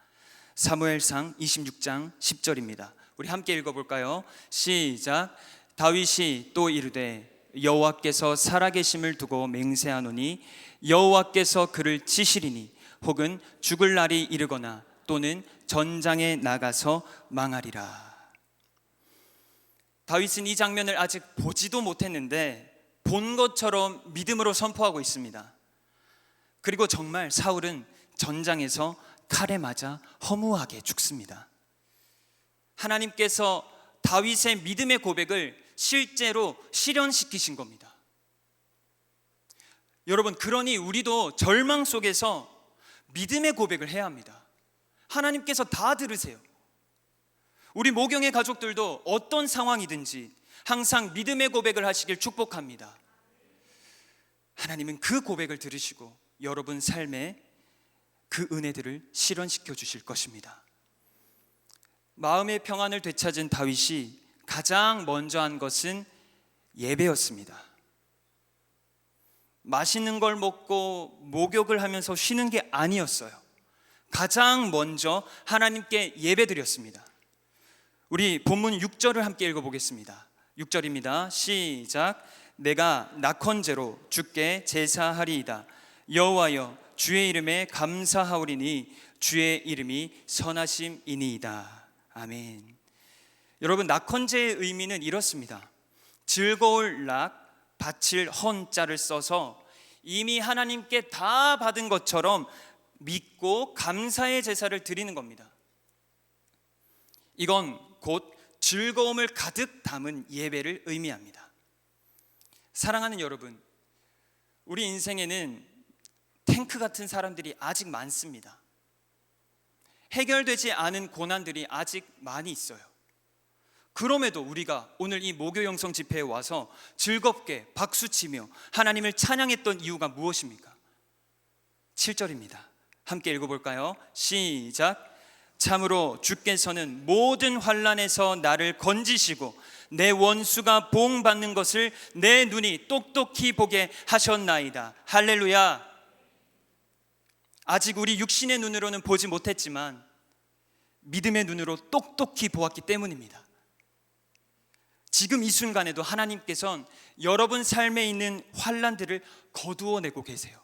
사무엘상 26장 10절입니다. 우리 함께 읽어볼까요? 시작. 다윗이 또 이르되 여호와께서 살아계심을 두고 맹세하노니 여호와께서 그를 치시리니 혹은 죽을 날이 이르거나 또는 전장에 나가서 망하리라. 다윗은 이 장면을 아직 보지도 못했는데 본 것처럼 믿음으로 선포하고 있습니다. 그리고 정말 사울은 전장에서 칼에 맞아 허무하게 죽습니다. 하나님께서 다윗의 믿음의 고백을 실제로 실현시키신 겁니다. 여러분, 그러니 우리도 절망 속에서 믿음의 고백을 해야 합니다. 하나님께서 다 들으세요. 우리 모경의 가족들도 어떤 상황이든지 항상 믿음의 고백을 하시길 축복합니다. 하나님은 그 고백을 들으시고 여러분 삶에 그 은혜들을 실현시켜 주실 것입니다. 마음의 평안을 되찾은 다윗이 가장 먼저 한 것은 예배였습니다. 맛있는 걸 먹고 목욕을 하면서 쉬는 게 아니었어요. 가장 먼저 하나님께 예배드렸습니다. 우리 본문 6절을 함께 읽어보겠습니다. 6절입니다. 시작. 내가 낙헌제로 주께 제사하리이다. 여호와여 주의 이름에 감사하오리니 주의 이름이 선하심이니이다. 아멘. 여러분, 낙헌제의 의미는 이렇습니다. 즐거울 락, 바칠 헌자를 써서 이미 하나님께 다 받은 것처럼 믿고 감사의 제사를 드리는 겁니다. 이건 곧 즐거움을 가득 담은 예배를 의미합니다. 사랑하는 여러분, 우리 인생에는 탱크 같은 사람들이 아직 많습니다. 해결되지 않은 고난들이 아직 많이 있어요. 그럼에도 우리가 오늘 이 목요 영성 집회에 와서 즐겁게 박수치며 하나님을 찬양했던 이유가 무엇입니까? 7절입니다. 함께 읽어볼까요? 시작. 참으로 주께서는 모든 환난에서 나를 건지시고 내 원수가 보응받는 것을 내 눈이 똑똑히 보게 하셨나이다. 할렐루야. 아직 우리 육신의 눈으로는 보지 못했지만 믿음의 눈으로 똑똑히 보았기 때문입니다. 지금 이 순간에도 하나님께서는 여러분 삶에 있는 환난들을 거두어내고 계세요.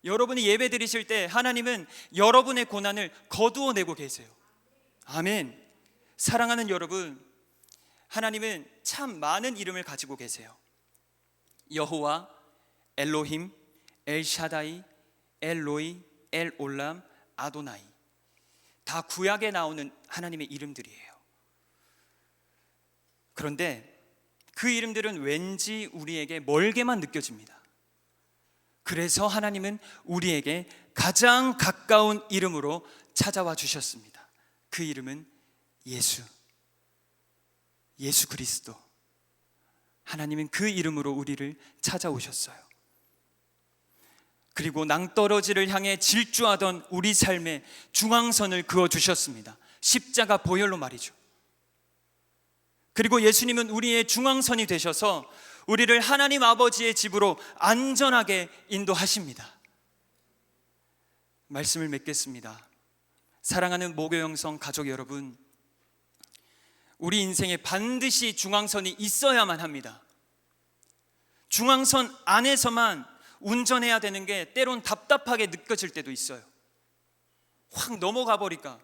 여러분이 예배 드리실 때 하나님은 여러분의 고난을 거두어내고 계세요. 아멘. 사랑하는 여러분, 하나님은 참 많은 이름을 가지고 계세요. 여호와, 엘로힘, 엘샤다이, 엘로이, 엘올람, 아도나이. 다 구약에 나오는 하나님의 이름들이에요. 그런데 그 이름들은 왠지 우리에게 멀게만 느껴집니다. 그래서 하나님은 우리에게 가장 가까운 이름으로 찾아와 주셨습니다. 그 이름은 예수 그리스도, 하나님은 그 이름으로 우리를 찾아오셨어요. 그리고 낭떠러지를 향해 질주하던 우리 삶의 중앙선을 그어주셨습니다. 십자가 보혈로 말이죠. 그리고 예수님은 우리의 중앙선이 되셔서 우리를 하나님 아버지의 집으로 안전하게 인도하십니다. 말씀을 맺겠습니다. 사랑하는 모교영성 가족 여러분, 우리 인생에 반드시 중앙선이 있어야만 합니다. 중앙선 안에서만 운전해야 되는 게 때론 답답하게 느껴질 때도 있어요. 확 넘어가 버릴까,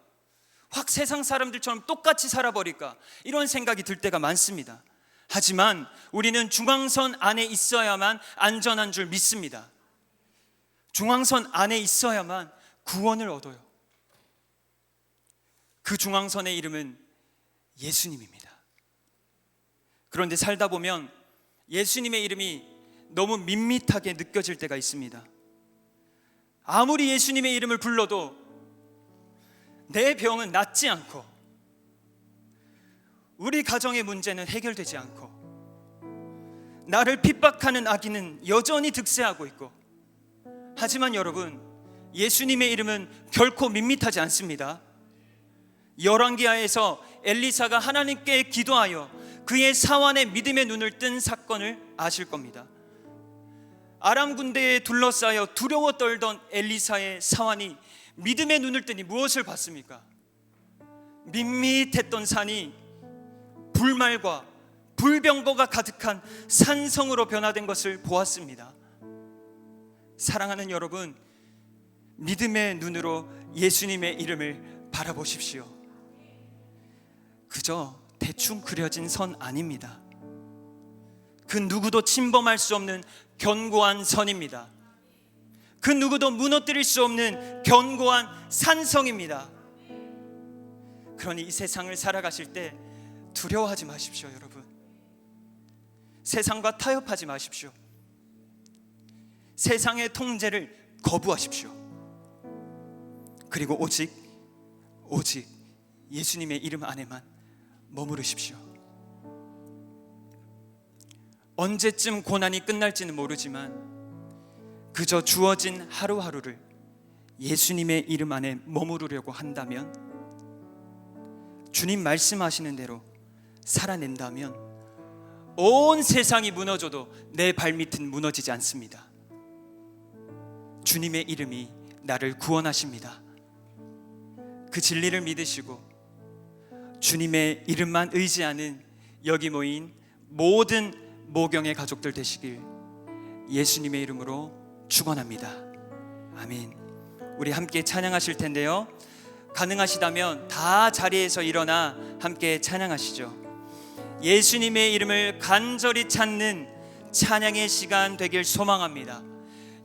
확 세상 사람들처럼 똑같이 살아버릴까, 이런 생각이 들 때가 많습니다. 하지만 우리는 중앙선 안에 있어야만 안전한 줄 믿습니다. 중앙선 안에 있어야만 구원을 얻어요. 그 중앙선의 이름은 예수님입니다. 그런데 살다 보면 예수님의 이름이 너무 밋밋하게 느껴질 때가 있습니다. 아무리 예수님의 이름을 불러도 내 병은 낫지 않고, 우리 가정의 문제는 해결되지 않고, 나를 핍박하는 악인은 여전히 득세하고 있고. 하지만 여러분, 예수님의 이름은 결코 밋밋하지 않습니다. 열왕기하에서 엘리사가 하나님께 기도하여 그의 사환의 믿음의 눈을 뜬 사건을 아실 겁니다. 아람 군대에 둘러싸여 두려워 떨던 엘리사의 사환이 믿음의 눈을 뜨니 무엇을 봤습니까? 밋밋했던 산이 불말과 불병거가 가득한 산성으로 변화된 것을 보았습니다. 사랑하는 여러분, 믿음의 눈으로 예수님의 이름을 바라보십시오. 그저 대충 그려진 선 아닙니다. 그 누구도 침범할 수 없는 견고한 선입니다. 그 누구도 무너뜨릴 수 없는 견고한 산성입니다. 그러니 이 세상을 살아가실 때 두려워하지 마십시오, 여러분. 세상과 타협하지 마십시오. 세상의 통제를 거부하십시오. 그리고 오직 예수님의 이름 안에만 머무르십시오. 언제쯤 고난이 끝날지는 모르지만 그저 주어진 하루하루를 예수님의 이름 안에 머무르려고 한다면, 주님 말씀하시는 대로 살아낸다면 온 세상이 무너져도 내 발밑은 무너지지 않습니다. 주님의 이름이 나를 구원하십니다. 그 진리를 믿으시고 주님의 이름만 의지하는 여기 모인 모든 모경의 가족들 되시길 예수님의 이름으로 축원합니다. 아멘. 우리 함께 찬양하실 텐데요, 가능하시다면 다 자리에서 일어나 함께 찬양하시죠. 예수님의 이름을 간절히 찾는 찬양의 시간 되길 소망합니다.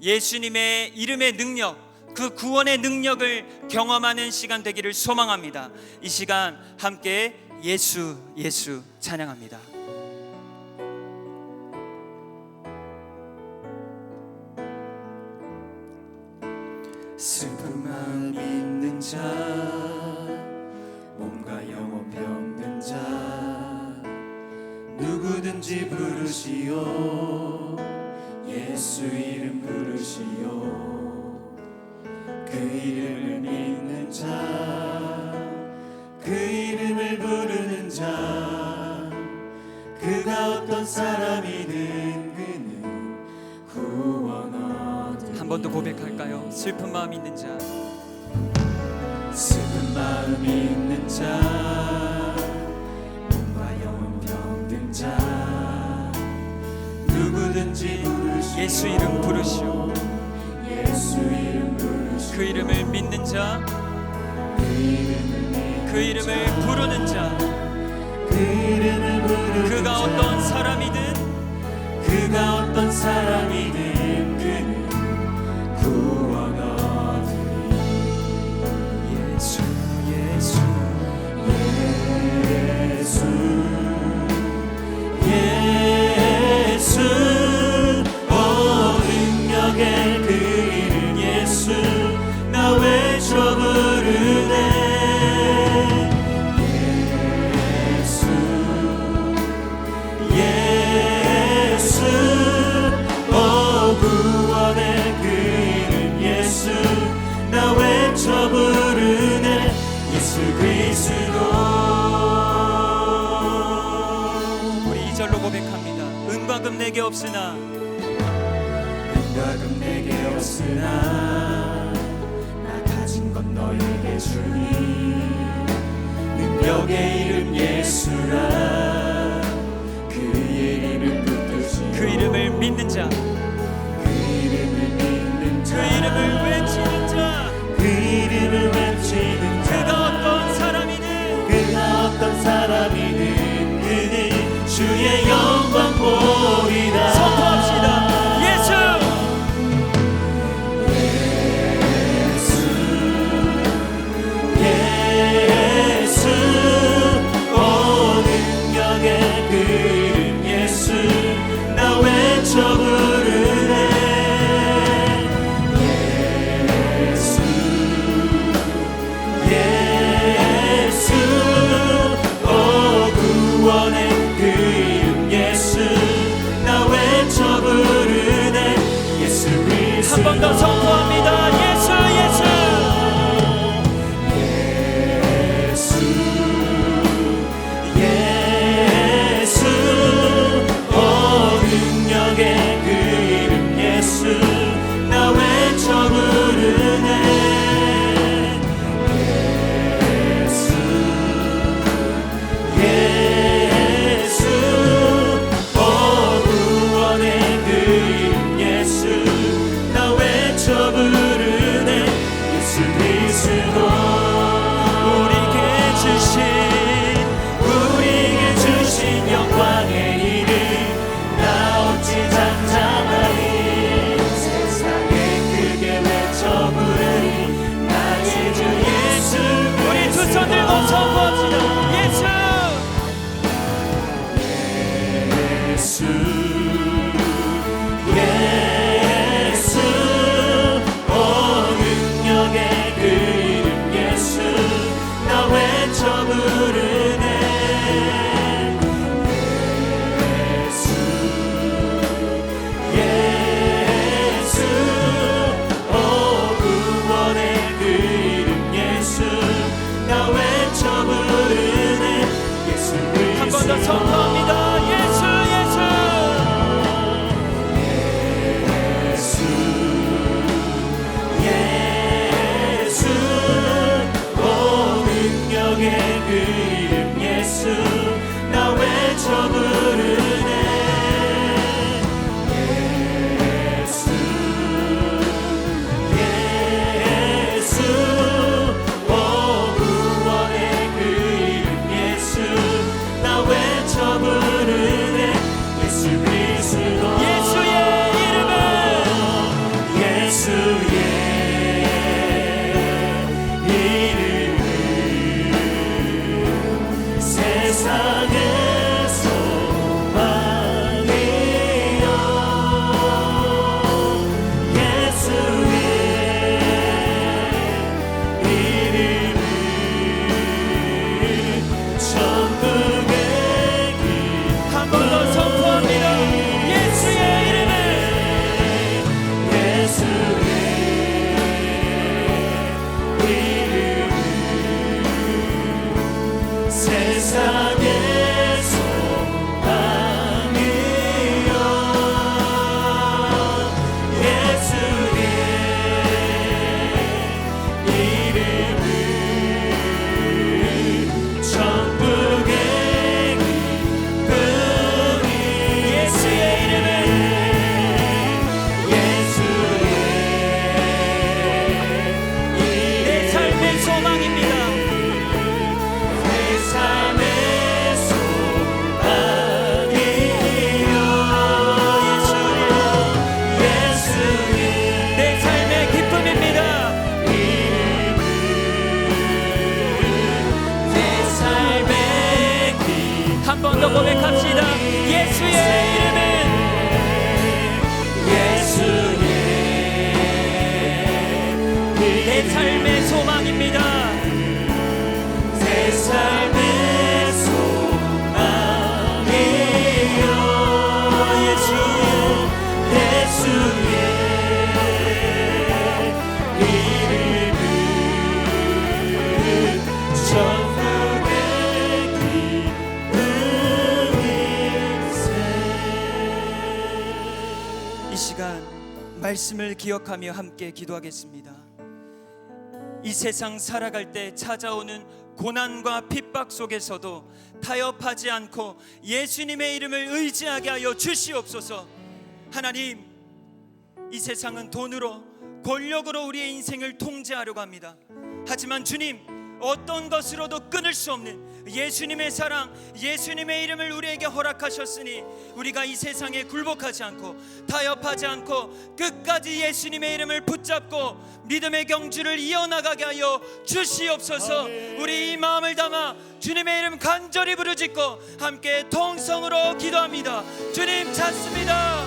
예수님의 이름의 능력, 그 구원의 능력을 경험하는 시간 되기를 소망합니다. 이 시간 함께 예수 찬양합니다. 슬픈 마음 있는 자, 몸과 영혼 병든 자, 누구든지 부르시오. 예수 이름 부르시오. 그 이름을 믿는 자, 그 이름을 부르는 자, 그가 어떤 사람이든 그는 구원 얻으리. 한 번 더 고백할까요? 슬픈 마음 있는 자, 슬픈 마음 있는 자, 몸과 영혼 병든 자, 누구든지 부르시오. 예수 이름 부르시오. 예수 이름 부르시오. 그 이름을 믿는 자, 그 이름을 부르는 자, 그 이름을 부르는 그가 자, 어떤 사람이든 그가 어떤 사람이든 그는 구원 얻으리. 예수 예수 능력의 그 이름 예수 나 외쳐 부르네. 나 외쳐 부르네 예수 그리스도. 우리 2절로 고백합니다. 은과 금 내게 없으나 은과 금 내게 없으나 나 가진 건 너에게 주니 능력의 이름 예수라 그의 이름 붙들지 그 이름을 믿는 자, 그 이름을 믿는 자 그 이름을 외치는 자, 그 이름을 외치는 자 그가 어떤 사람이든 그가 어떤 사람이든 그는 주의 영광 보리라. 선포합시다. 예수 예수 오 능력의 그 이름 예수 나 외쳐 부르네 예수 예수 오 구원의 그 이름 예수 나 외쳐 부르네 예수 그리스도. 한 번 더 선포합니다. 예수 예수 예수 오 능력의 그 이름 예수 나 외쳐 부르네 예수 예수 오 구원의 그 이름 예수 나 외쳐 부르네 예수 그리스도. 우리에게 주신 영광의 이름 나 어찌 잠잠하리 세상에 크게 외쳐 부르리 나의 주 예수. 우리 두 손 들고 선포합시다. 예수 예수 예수 오 능력의 그 이름 예수 나 외쳐 부르네 예수 예수 오 구원의 그 이름 예수 나 외쳐 부르네 예수 그리스도. 한 번 더 선포합니다. 예수 예수 예수 예수 오 능력의 그 이름 예수 나 외쳐 부르네 예수 예수 오 구원의 그 이름 예수 나 외쳐 부르네 예수 그리스도. 예수의 이름은 예수의 이름 세상의 소망이요 예수의 이름은 천국의 길. 한 번 더 선포합니다. 예수의 이름은 예수의 이름 세상의 소망이요 예수의 이름은 천국의 기쁨이. 예수의 이름은 내 삶의 소망입니다. 내 삶의 소망이요 예수의 내 삶의 기쁨입니다. 내 삶의 길. 한 번 더 고백합시다. 예수의 이름은 예수의 내 삶의 소망입니다. 내 삶의 소망이요 예수의 이름 말씀을 기억하며 함께 기도하겠습니다. 이 세상 살아갈 때 찾아오는 고난과 핍박 속에서도 타협하지 않고 예수님의 이름을 의지하게 하여 주시옵소서. 하나님, 이 세상은 돈으로, 권력으로 우리의 인생을 통제하려고 합니다. 하지만 주님, 어떤 것으로도 끊을 수 없는 예수님의 사랑, 예수님의 이름을 우리에게 허락하셨으니 우리가 이 세상에 굴복하지 않고 타협하지 않고 끝까지 예수님의 이름을 붙잡고 믿음의 경주를 이어나가게 하여 주시옵소서. 우리 이 마음을 담아 주님의 이름 간절히 부르짖고 함께 통성으로 기도합니다. 주님 찾습니다.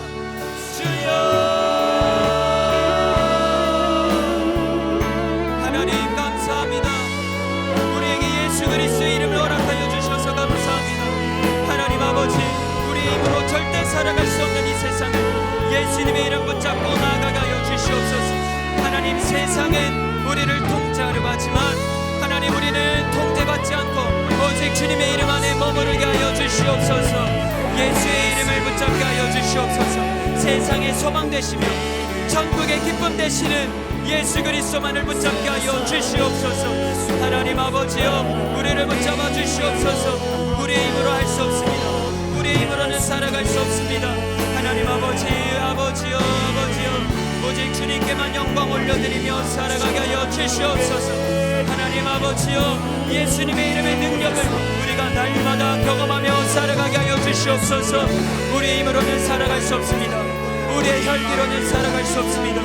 주여. 하나님 감사합니다. 우리에게 예수 그리스도의 이름을 허락하여 주셔서 감사합니다. 하나님 아버지, 우리 힘으로 절대 살아갈 수 없는 이 세상을 예수님의 이름 붙잡고 나아가게 하여 주시옵소서. 하나님, 세상은 우리를 통제하려고 하지만 하나님, 우리는 통제받지 않고 오직 주님의 이름 안에 머무르게 하여 주시옵소서. 예수의 이름을 붙잡게 하여 주시옵소서. 세상의 소망 되시며 천국의 기쁨 되시는 예수 그리스도만을 붙잡게 하여 주시옵소서. 하나님 아버지여, 우리를 붙잡아 주시옵소서. 우리의 힘으로 할 수 없습니다. 우리의 힘으로는 살아갈 수 없습니다. 하나님 아버지, 아버지여, 아버지여, 오직 주님께만 영광 올려드리며 살아가게 하여 주시옵소서. 하나님 아버지여, 예수님의 이름의 능력을 우리가 날마다 경험하며 살아가게 하여 주시옵소서. 우리의 힘으로는 살아갈 수 없습니다. 우리의 혈기로는 살아갈 수 없습니다.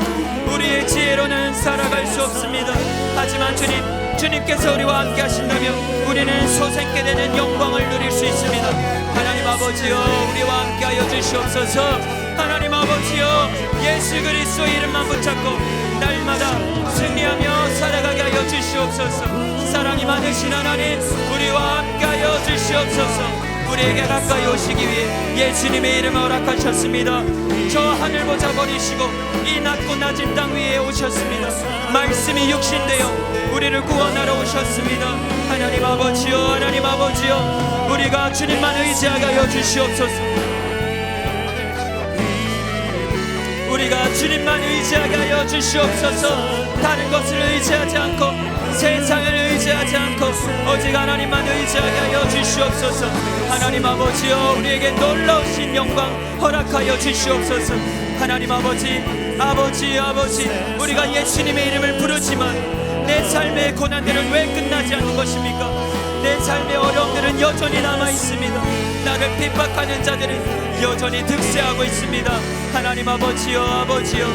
우리의 지혜로는 살아갈 수 없습니다. 하지만 주님께서 우리와 함께 하신다면 우리는 소생케 되는 영광을 누릴 수 있습니다. 하나님 아버지여, 우리와 함께 하여 주시옵소서. 하나님 아버지여, 예수 그리스도의 이름만 붙잡고 날마다 승리하며 살아가게 하여 주시옵소서. 사랑이 많으신 하나님, 우리와 함께 하여 주시옵소서. 우리에게 가까이 오시기 위해 예수님의 이름을 허락하셨습니다. 저 하늘 보좌 버리시고 이 낮고 낮은 땅 위에 오셨습니다. 말씀이 육신되어 우리를 구원하러 오셨습니다. 하나님 아버지여, 하나님 아버지여, 우리가 주님만 의지하게 하여 주시옵소서. 우리가 주님만 의지하게 하여 주시옵소서. 다른 것을 의지하지 않고 세상을 의지하지 않고 오직 하나님만 의지하게 하여 주시옵소서. 하나님 아버지여, 우리에게 놀라우신 영광 허락하여 주시옵소서. 하나님 아버지, 아버지, 우리가 예수님의 이름을 부르지만 내 삶의 고난들은 왜 끝나지 않는 것입니까? 내 삶의 어려움들은 여전히 남아 있습니다. 나를 핍박하는 자들은 여전히 득세하고 있습니다. 하나님 아버지여, 아버지여,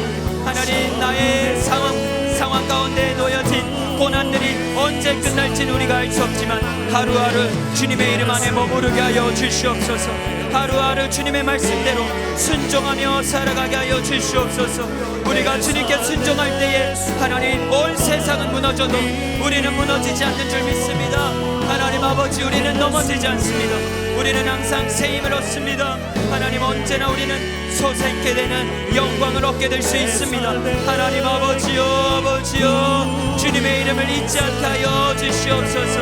하나님, 나의 상황 가운데 놓여진 고난들이 언제 끝날지는 우리가 알 수 없지만 하루하루 주님의 이름 안에 머무르게 하여 주시옵소서. 하루하루 주님의 말씀대로 순종하며 살아가게 하여 주시옵소서. 우리가 주님께 순종할 때에 하나님, 온 세상은 무너져도 우리는 무너지지 않는 줄 믿습니다. 하나님 아버지, 우리는 넘어지지 않습니다. 우리는 항상 새 힘을 얻습니다. 하나님, 언제나 우리는 소생케 되는 영광을 얻게 될 수 있습니다. 하나님 아버지여, 아버지여, 주님의 이름을 잊지 않게 하여 주시옵소서.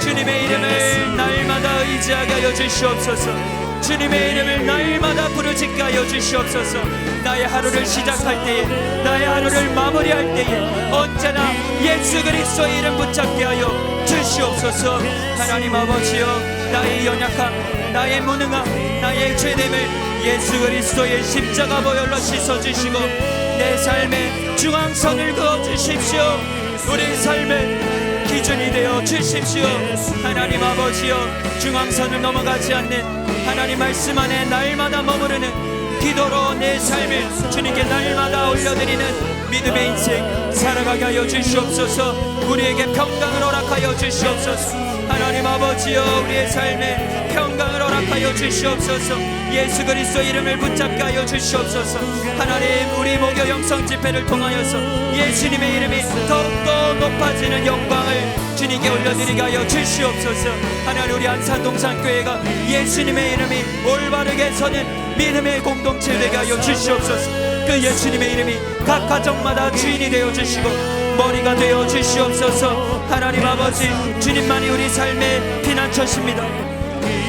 주님의 이름을 날마다 의지하게 하여 주시옵소서. 주님의 이름을 날마다 부르짖게 하여 주시옵소서. 나의 하루를 시작할 때에, 나의 하루를 마무리할 때에 언제나 예수 그리스도의 이름 붙잡게 하여 주시옵소서. 하나님 아버지여, 나의 연약함, 나의 무능함, 나의 죄됨을 예수 그리스도의 십자가 보혈로 씻어주시고 내 삶의 중앙선을 그어주십시오. 우리 삶의 기준이 되어 주십시오. 하나님 아버지여, 중앙선을 넘어가지 않는 하나님 말씀 안에 날마다 머무르는 기도로 내 삶을 주님께 날마다 올려드리는 믿음의 인생 살아가게 하여 주시옵소서. 우리에게 평강을 허락하여 주시옵소서. 하나님 아버지여, 우리의 삶에 평강을 허락하여 주시옵소서. 예수 그리스도 이름을 붙잡게 하여 주시옵소서. 하나님, 우리 목요 영성 집회를 통하여서 예수님의 이름이 더욱더 높아지는 영광을 주님께 올려드리게 하여 주시옵소서. 하나님, 우리 안산동산교회가 예수님의 이름이 올바르게 서는 믿음의 공동체 되게 하여 주시옵소서. 그 예수님의 이름이 각 가정마다 주인이 되어 주시고 머리가 되어 주시옵소서. 하나님 아버지, 주님만이 우리 삶의 피난처십니다.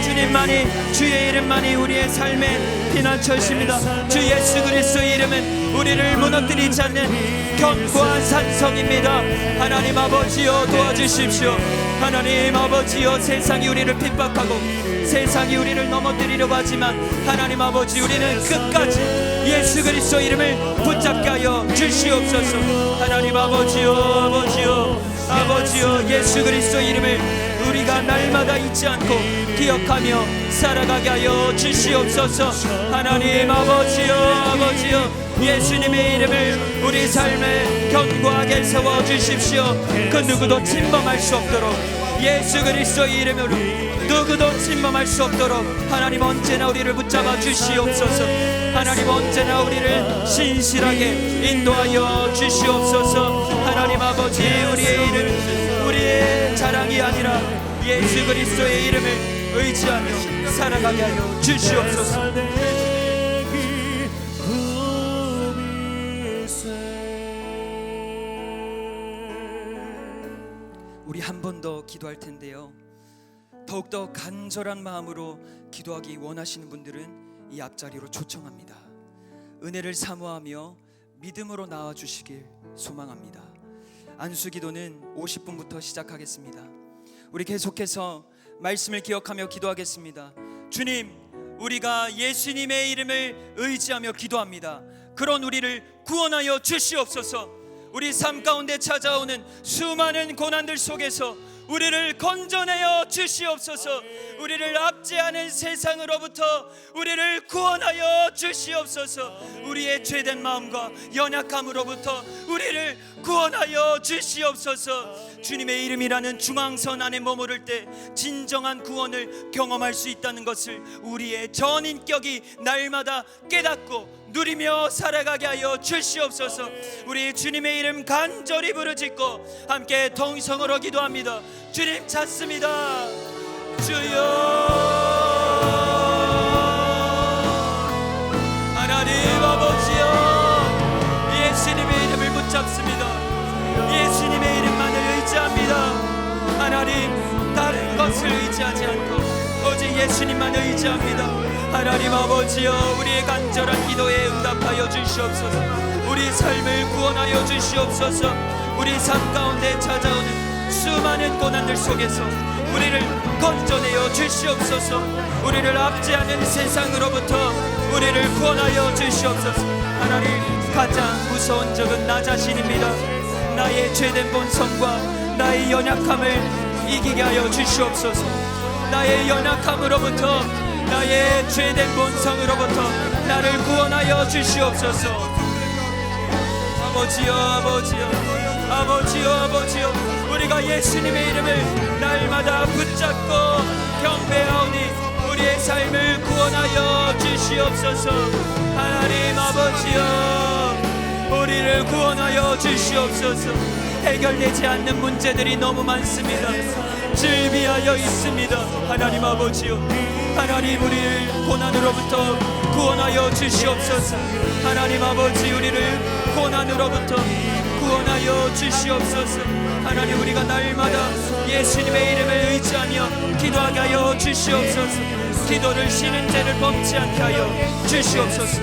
주님 주님만이, 주의 이름만이 우리의 삶의 피난처이십니다. 주 예수 그리스도의 이름은 우리를 무너뜨리지 않는 견고한 산성입니다. 하나님 아버지여 도와주십시오. 하나님 아버지여, 세상이 우리를 핍박하고 세상이 우리를 넘어뜨리려고 하지만 하나님 아버지, 우리는 끝까지 예수 그리스도 이름을 붙잡게 하여 주시옵소서. 하나님 아버지여, 아버지여, 예수 그리스도 이름을 우리가 날마다 잊지 않고 기억하며 살아가게 하여 주시옵소서. 하나님 아버지여, 예수님의 이름을 우리 삶에 견고하게 세워주십시오. 그 누구도 침범할 수 없도록, 예수 그리스도의 이름으로 누구도 침범할 수 없도록 하나님 언제나 우리를 붙잡아 주시옵소서. 하나님 언제나 우리를 신실하게 인도하여 주시옵소서. 하나님 아버지, 우리의 이름, 우리의 자랑이 아니라 예수 그리스도의 이름을 의지하며 살아가게 하여 주시옵소서. 우리 한 번 더 기도할 텐데요, 더욱더 간절한 마음으로 기도하기 원하시는 분들은 이 앞자리로 초청합니다. 은혜를 사모하며 믿음으로 나와주시길 소망합니다. 안수기도는 50분부터 시작하겠습니다. 우리 계속해서 말씀을 기억하며 기도하겠습니다. 주님, 우리가 예수님의 이름을 의지하며 기도합니다. 그런 우리를 구원하여 주시옵소서. 우리 삶 가운데 찾아오는 수많은 고난들 속에서 우리를 건져내어 주시옵소서. 우리를 압제하는 세상으로부터 우리를 구원하여 주시옵소서. 우리의 죄된 마음과 연약함으로부터 우리를 구원하여 주시옵소서. 주님의 이름이라는 중앙선 안에 머무를 때 진정한 구원을 경험할 수 있다는 것을 우리의 전인격이 날마다 깨닫고 누리며 살아가게 하여 주시옵소서. 우리 주님의 이름 간절히 부르짖고 함께 통성으로 기도합니다. 주님 찾습니다. 주여, 하나님 아버지여, 예수님의 이름을 붙잡습니다. 예수님의 이름만을 의지합니다. 하나님, 다른 것을 의지하지 않고 오직 예수님만 의지합니다. 하나님 아버지여, 우리의 간절한 기도에 응답하여 주시옵소서. 우리 삶을 구원하여 주시옵소서. 우리 삶 가운데 찾아오는 수많은 고난들 속에서 우리를 건져내어 주시옵소서. 우리를 압제하는 세상으로부터 우리를 구원하여 주시옵소서. 하나님, 가장 무서운 적은 나 자신입니다. 나의 죄된 본성과 나의 연약함을 이기게 하여 주시옵소서. 나의 연약함으로부터, 나의 죄된 본성으로부터 나를 구원하여 주시옵소서. 아버지여, 우리가 예수님의 이름을 날마다 붙잡고 경배하오니 우리의 삶을 구원하여 주시옵소서. 하나님 아버지여, 우리를 구원하여 주시옵소서. 해결되지 않는 문제들이 너무 많습니다. 즐비하여 있습니다. 하나님 아버지여, 하나님, 우리를 고난으로부터 구원하여 주시옵소서. 하나님 아버지, 우리를 고난으로부터 구원하여 주시옵소서. 하나님, 우리가 날마다 예수님의 이름을 의지하며 기도하게 하여 주시옵소서. 기도를 쉬는 죄를 범치 않게 하여 주시옵소서.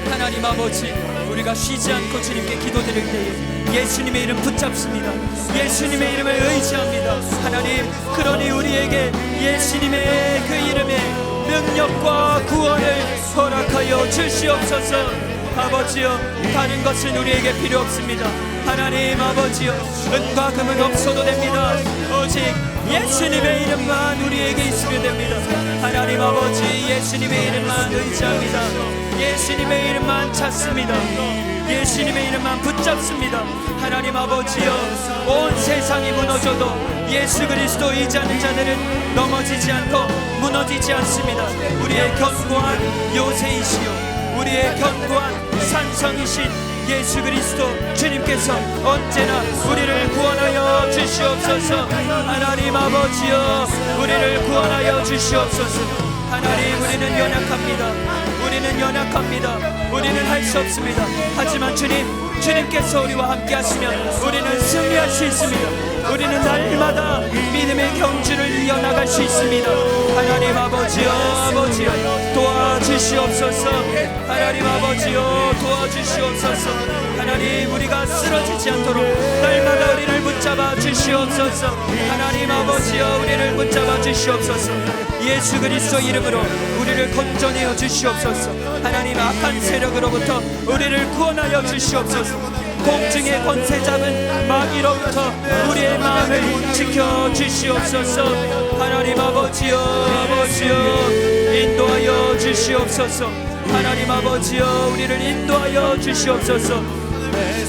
하나님 아버지, 우리가 쉬지 않고 주님께 기도드릴 때에 예수님의 이름 붙잡습니다. 예수님의 이름을 의지합니다. 하나님, 그러니 우리에게 예수님의 그 이름의 능력과 구원을 허락하여 주시옵소서. 아버지여, 다른 것은 우리에게 필요 없습니다. 하나님 아버지여, 은과 금은 없어도 됩니다. 오직 예수님의 이름만 우리에게 있으면 됩니다. 하나님 아버지, 예수님의 이름만 의지합니다. 예수님의 이름만 찾습니다. 예수님의 이름만 붙잡습니다. 하나님 아버지여, 온 세상이 무너져도 예수 그리스도 의지하는 자들은 넘어지지 않고 무너지지 않습니다. 우리의 견고한 요새이시여, 우리의 견고한 산성이신 예수 그리스도 주님께서 언제나 우리를 구원하여 주시옵소서. 하나님 아버지여, 우리를 구원하여 주시옵소서. 하나님, 우리는 연약합니다. 우리는 연약합니다. 우리는 할 수 없습니다. 하지만 주님께서 우리와 함께 하시면 우리는 승리할 수 있습니다. 우리는 날마다 믿음의 경주를 이어나갈 수 있습니다. 하나님 아버지여, 아버지여 도와주시옵소서. 하나님 아버지여 도와주시옵소서. 하나님, 우리가 쓰러지지 않도록 날마다 우리를 붙잡아 주시옵소서. 하나님 아버지여, 우리를 붙잡아 주시옵소서. 예수 그리스도 이름으로 우리를 건져내어 주시옵소서. 하나님, 악한 세력으로부터 우리를 구원하여 주시옵소서. 공중의 권세 잡은 마귀로부터 우리의 마음을 지켜 주시옵소서. 하나님 아버지여, 아버지여 인도하여 주시옵소서. 하나님 아버지여, 우리를 인도하여 주시옵소서.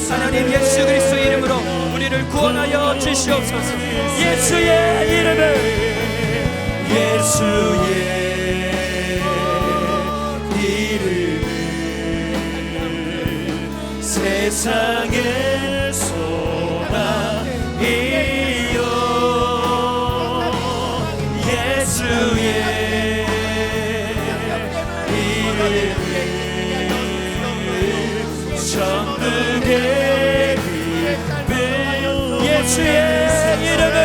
하나님, 예수 그리스도 이름으로 우리를 구원하여 주시옵소서. 예수의 이름을, 예수의 세상의 소망이요 예수의 이름을 천국의 기쁨 예수의 이름을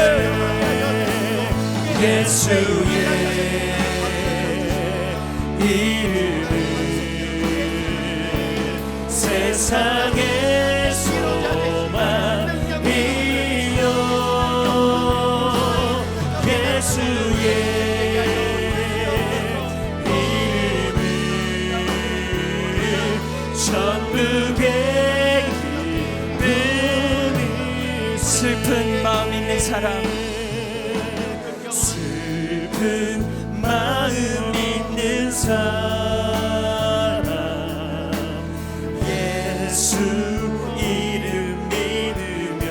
예수의 이름을 세상의 소망이요 예수의 이름을 천국의 기쁨이 슬픈 마음 있는 사람, 슬픈 마음 있는 사람 예수 이름 믿으며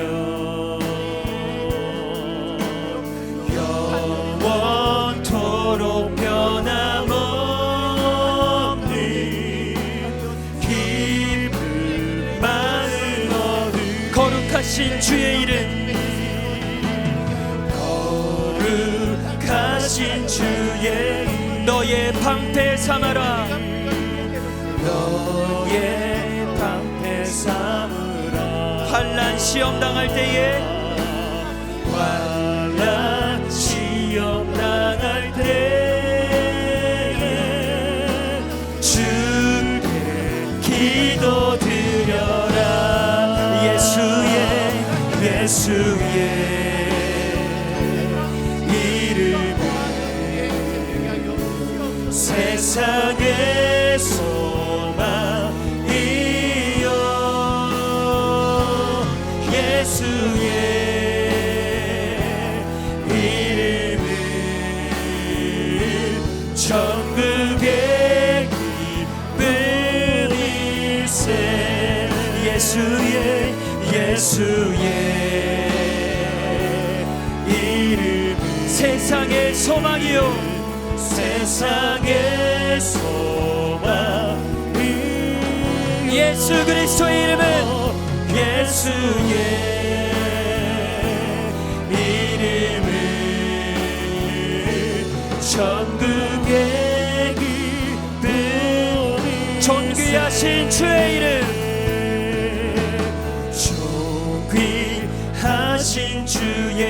영원토록 변함없는 기쁜 마음 얻을 거룩하신 주의 이름, 거룩하신 주의 너의 방패 삼아라. 너의 방패 삼으라 환난 시험 당할 때에 환난 시험 당할 때에 주께 기도드려라 예수의 이름을 세상의 소망이요 예수의 이름을 천국의 기쁨일세 예수의 이름을 세상의 소망이요 세상의 소망 예수 그리스도의 이름은 예수의 이름을 천국의 기쁨이 존귀하신 주의 이름, 존귀하신 주의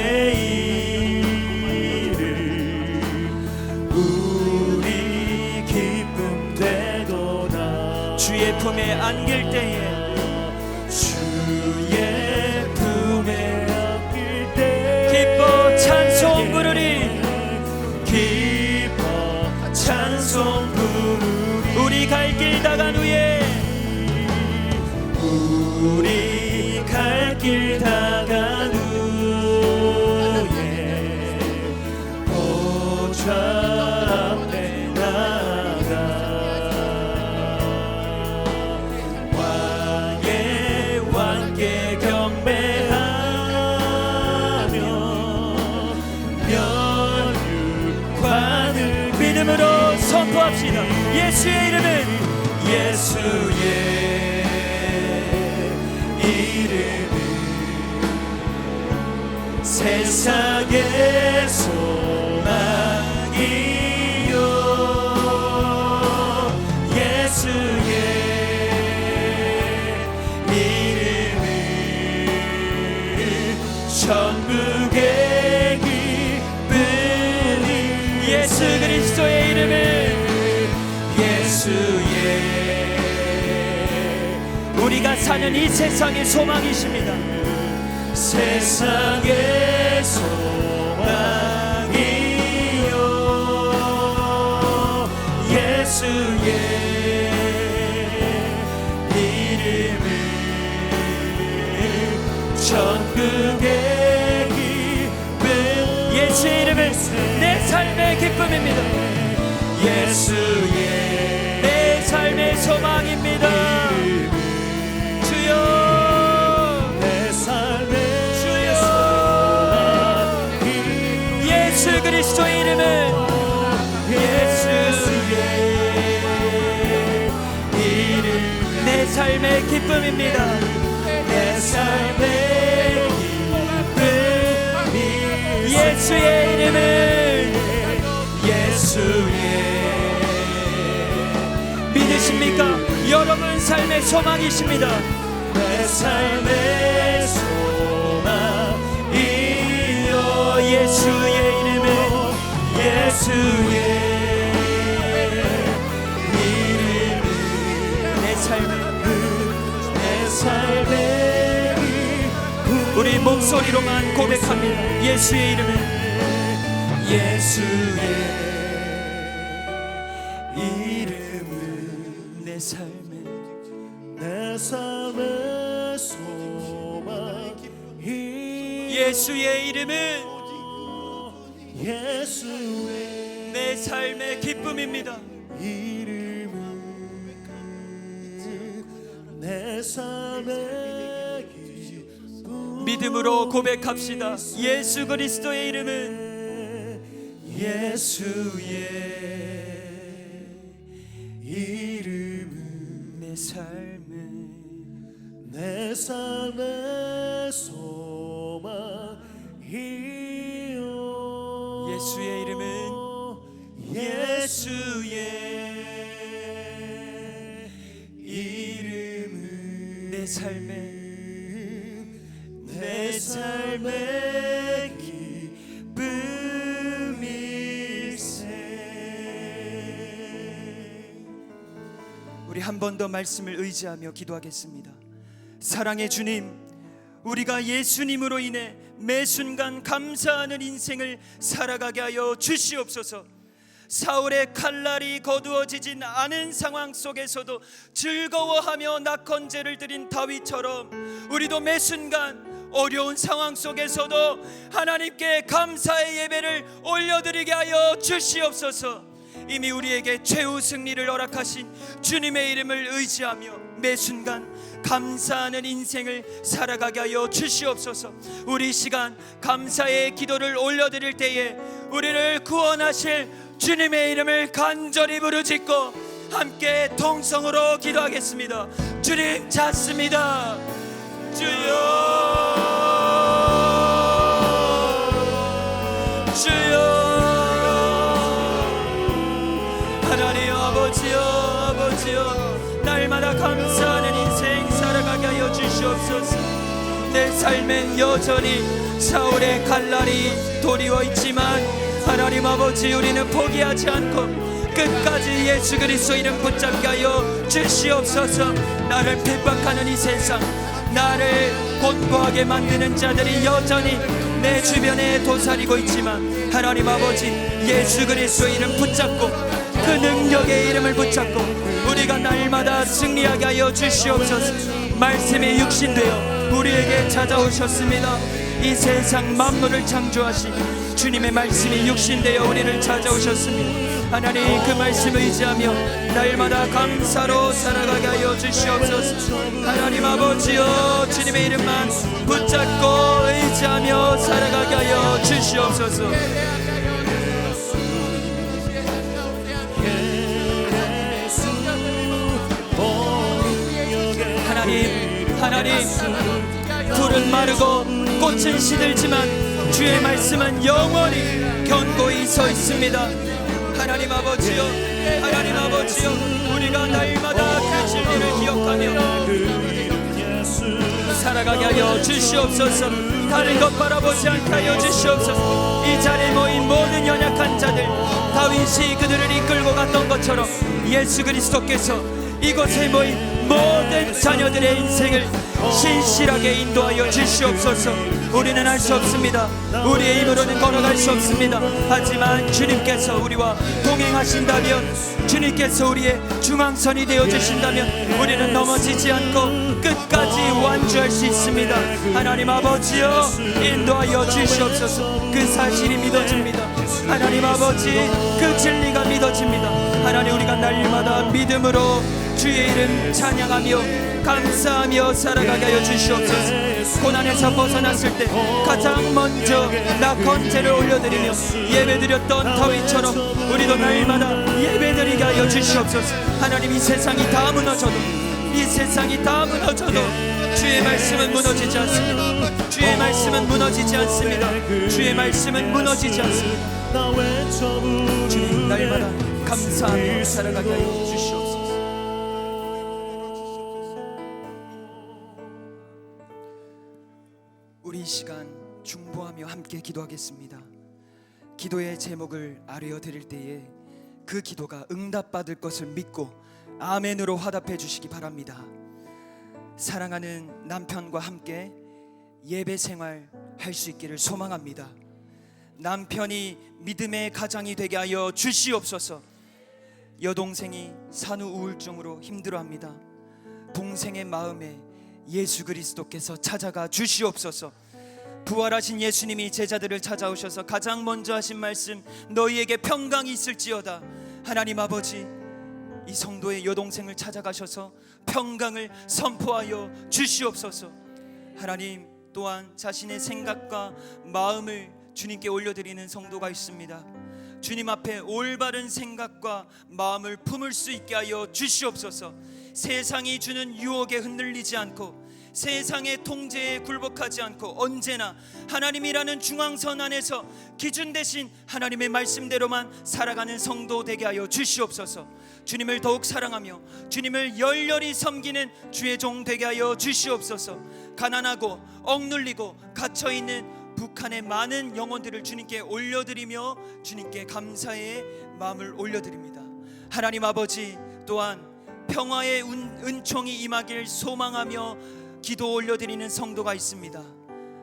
이름 우리 기쁨 되도다 주의 품에 안길 때에 주의 품에 안길 때 기뻐 찬송 부르리. 기뻐 찬송 부르리 우리 갈 길 다간 후에 우리 갈 길 다간 후에 보좌 앞에 나가 왕의 왕께 경배하며 면류관을 믿음으로 선포합시다. 예수의 이름은 예수의 이름을 세상의 소망이요 천국의 기쁨이 예수 그리스도의 이름을 예수의 우리가 사는 이 세상의 소망이십니다. 세상의 소망이요 예수의 이름을 천국의 기쁨 예수의 이름을 내 삶의 기쁨입니다. 예수의 내 삶의 소망입니다. 주여 내 삶의 주여 예수 그리스도의 이름은 예수의 이름 내 삶의 기쁨입니다. 내 삶의 기쁨이 예수의 이름은 예수의 믿으십니까? 여러분 삶의 소망이십니다. 내 삶의 소망이요 예수의 이름은 예수의 이름은 내 삶의 우리 목소리로만 고백합니다. 예수의 이름은 예수의 이름은 내 삶의 소망 예수의 이름은 예수의 내 삶의 기쁨입니다. 이름은 내 삶의 기쁨 믿음으로 고백합시다. 예수 그리스도의 이름은 예수의 이름은 내 삶의 소망이요 예수의 이름은 예수의 이름은 내 삶의 기쁨일세. 우리 한 번 더 말씀을 의지하며 기도하겠습니다. 사랑의 주님, 우리가 예수님으로 인해 매 순간 감사하는 인생을 살아가게 하여 주시옵소서. 사울의 칼날이 거두어지진 않은 상황 속에서도 즐거워하며 낙헌제를 드린 다윗처럼 우리도 매 순간 어려운 상황 속에서도 하나님께 감사의 예배를 올려드리게 하여 주시옵소서. 이미 우리에게 최후 승리를 허락하신 주님의 이름을 의지하며 매 순간 감사하는 인생을 살아가게 하여 주시옵소서. 우리 이 시간 감사의 기도를 올려드릴 때에 우리를 구원하실 주님의 이름을 간절히 부르짖고 함께 통성으로 기도하겠습니다. 주님 찾습니다. 주여 주여 하나님 아버지여 날마다 감사하는 인생 살아가게 하여 주시옵소서. 내 삶엔 여전히 사울의 칼날이 도리어 있지만 하나님 아버지 우리는 포기하지 않고 끝까지 예수 그리스도 이름 붙잡게 하여 주시옵소서. 나를 핍박하는 이 세상, 나를 곤고하게 만드는 자들이 여전히 내 주변에 도사리고 있지만 하나님 아버지 예수 그리스도 이름 붙잡고 그 능력의 이름을 붙잡고 우리가 날마다 승리하게 하여 주시옵소서. 말씀이 육신되어 우리에게 찾아오셨습니다. 이 세상 만물을 창조하신 주님의 말씀이 육신되어 우리를 찾아오셨습니다. 하나님 그 말씀을 의지하며 날마다 감사로 살아가게 하여 주시옵소서. 하나님 아버지여 주님의 이름만 붙잡고 의지하며 살아가게 하여 주시옵소서. 하나님 풀은 마르고 꽃은 시들지만 주의 말씀은 영원히 견고히 서 있습니다. 하나님 아버지여 우리가 날마다 그 진리를 기억하며 살아가게 하여 주시옵소서. 다른 것 바라보지 않게 하여 주시옵소서. 이 자리에 모인 모든 연약한 자들, 다윗이 그들을 이끌고 갔던 것처럼 예수 그리스도께서 이곳에 모인 모든 자녀들의 인생을 신실하게 인도하여 주시옵소서. 우리는 할 수 없습니다. 우리의 힘으로는 걸어갈 수 없습니다. 하지만 주님께서 우리와 동행하신다면, 주님께서 우리의 중앙선이 되어 주신다면 우리는 넘어지지 않고 끝까지 완주할 수 있습니다. 하나님 아버지여, 인도하여 주시옵소서. 그 사실이 믿어집니다. 하나님 아버지, 그 진리가 믿어집니다. 하나님, 우리가 날마다 믿음으로 주의 이름 찬양하며 감사하며 살아가게 하여 주시옵소서. 고난에서 벗어났을 때 가장 먼저 낙헌제를 올려드리며 예배드렸던 다윗처럼 우리도 날마다 예배드리게 하여 주시옵소서. 하나님, 이 세상이 다 무너져도, 이 세상이 다 무너져도 주의 말씀은 무너지지 않습니다. 주의 말씀은 무너지지 않습니다. 주의 말씀은 무너지지 않습니다. 주님, 날마다 감사하며 살아가게 하여 주시옵소서. 우리 이 시간 중보하며 함께 기도하겠습니다. 기도의 제목을 아뢰어 드릴 때에 그 기도가 응답받을 것을 믿고 아멘으로 화답해 주시기 바랍니다. 사랑하는 남편과 함께 예배 생활 할 수 있기를 소망합니다. 남편이 믿음의 가장이 되게 하여 주시옵소서. 여동생이 산후 우울증으로 힘들어합니다. 동생의 마음에 예수 그리스도께서 찾아가 주시옵소서. 부활하신 예수님이 제자들을 찾아오셔서 가장 먼저 하신 말씀, 너희에게 평강이 있을지어다. 하나님 아버지, 이 성도의 여동생을 찾아가셔서 평강을 선포하여 주시옵소서. 하나님, 또한 자신의 생각과 마음을 주님께 올려드리는 성도가 있습니다. 주님 앞에 올바른 생각과 마음을 품을 수 있게 하여 주시옵소서. 세상이 주는 유혹에 흔들리지 않고 세상의 통제에 굴복하지 않고 언제나 하나님이라는 중앙선 안에서 기준 대신 하나님의 말씀대로만 살아가는 성도 되게 하여 주시옵소서. 주님을 더욱 사랑하며 주님을 열렬히 섬기는 주의 종 되게 하여 주시옵소서. 가난하고 억눌리고 갇혀있는 북한의 많은 영혼들을 주님께 올려드리며 주님께 감사의 마음을 올려드립니다. 하나님 아버지, 또한 평화의 은총이 임하길 소망하며 기도 올려드리는 성도가 있습니다.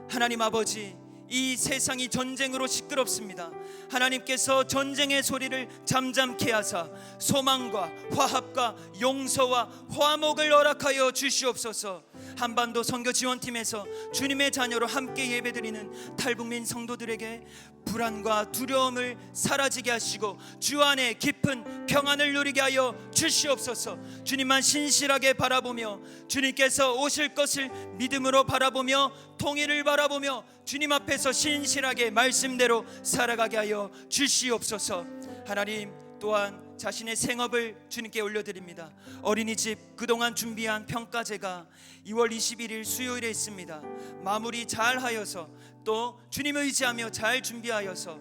하나님 아버지, 이 세상이 전쟁으로 시끄럽습니다. 하나님께서 전쟁의 소리를 잠잠케 하사 소망과 화합과 용서와 화목을 허락하여 주시옵소서. 한반도 선교 지원팀에서 주님의 자녀로 함께 예배드리는 탈북민 성도들에게 불안과 두려움을 사라지게 하시고 주 안에 깊은 평안을 누리게 하여 주시옵소서. 주님만 신실하게 바라보며 주님께서 오실 것을 믿음으로 바라보며 통일을 바라보며 주님 앞에서 신실하게 말씀대로 살아가게 하여 주시옵소서. 하나님, 또한 자신의 생업을 주님께 올려드립니다. 어린이집 그동안 준비한 평가제가 2월 21일 수요일에 있습니다. 마무리 잘 하여서 또 주님 의지하며 잘 준비하여서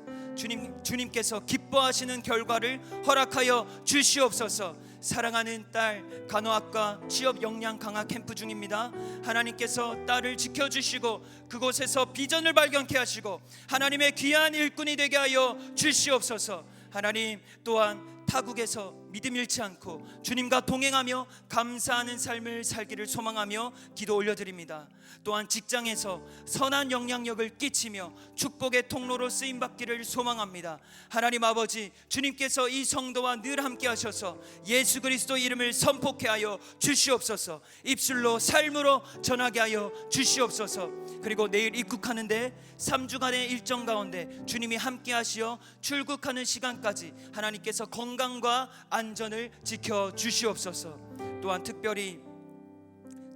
주님께서 기뻐하시는 결과를 허락하여 주시옵소서. 사랑하는 딸 간호학과 취업 역량 강화 캠프 중입니다. 하나님께서 딸을 지켜주시고 그곳에서 비전을 발견케 하시고 하나님의 귀한 일꾼이 되게 하여 주시옵소서. 하나님, 또한 타국에서 믿음 잃지 않고 주님과 동행하며 감사하는 삶을 살기를 소망하며 기도 올려드립니다. 또한 직장에서 선한 영향력을 끼치며 축복의 통로로 쓰임받기를 소망합니다. 하나님 아버지, 주님께서 이 성도와 늘 함께 하셔서 예수 그리스도 이름을 선포케 하여 주시옵소서. 입술로 삶으로 전하게 하여 주시옵소서. 그리고 내일 입국하는데 3주간의 일정 가운데 주님이 함께 하시어 출국하는 시간까지 하나님께서 건강과 안전을 지켜 주시옵소서. 또한 특별히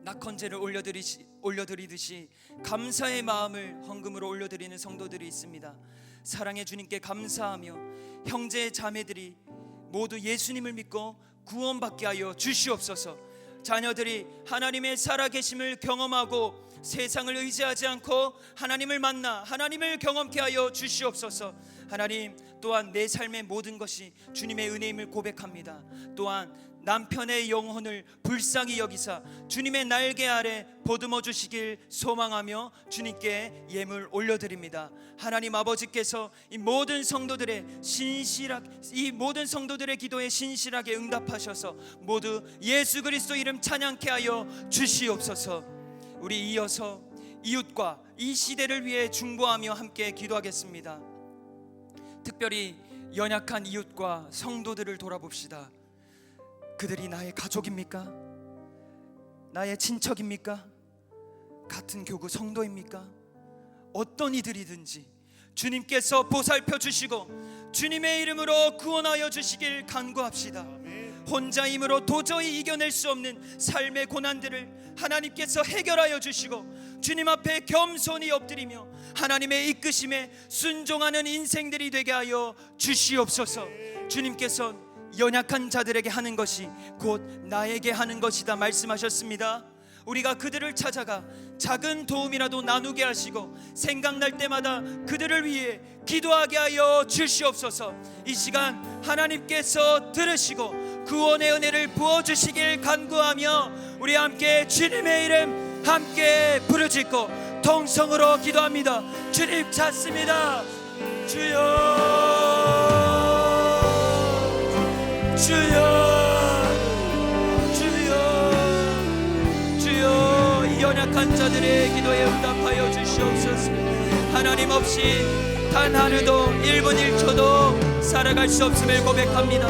낙헌제를 올려드리듯이 감사의 마음을 헌금으로 올려드리는 성도들이 있습니다. 사랑의 주님께 감사하며 형제 자매들이 모두 예수님을 믿고 구원받게 하여 주시옵소서. 자녀들이 하나님의 살아계심을 경험하고 세상을 의지하지 않고 하나님을 만나 하나님을 경험케 하여 주시옵소서. 하나님, 또한 내 삶의 모든 것이 주님의 은혜임을 고백합니다. 또한 남편의 영혼을 불쌍히 여기사 주님의 날개 아래 보듬어 주시길 소망하며 주님께 예물 올려드립니다. 하나님 아버지께서 이 모든 성도들의 기도에 신실하게 응답하셔서 모두 예수 그리스도 이름 찬양케 하여 주시옵소서. 우리 이어서 이웃과 이 시대를 위해 중보하며 함께 기도하겠습니다. 특별히 연약한 이웃과 성도들을 돌아봅시다. 그들이 나의 가족입니까? 나의 친척입니까? 같은 교구 성도입니까? 어떤 이들이든지 주님께서 보살펴 주시고 주님의 이름으로 구원하여 주시길 간구합시다. 혼자 힘으로 도저히 이겨낼 수 없는 삶의 고난들을 하나님께서 해결하여 주시고 주님 앞에 겸손히 엎드리며 하나님의 이끄심에 순종하는 인생들이 되게 하여 주시옵소서. 주님께서 연약한 자들에게 하는 것이 곧 나에게 하는 것이다 말씀하셨습니다. 우리가 그들을 찾아가 작은 도움이라도 나누게 하시고 생각날 때마다 그들을 위해 기도하게 하여 주시옵소서. 이 시간 하나님께서 들으시고 구원의 은혜를 부어주시길 간구하며 우리 함께 주님의 이름 함께 부르짖고 통성으로 기도합니다. 주님 찾습니다. 주여, 주여, 주여, 주여. 이 연약한 자들의 기도에 응답하여 주시옵소서. 하나님 없이 단 하루도 1분 1초도 살아갈 수 없음을 고백합니다.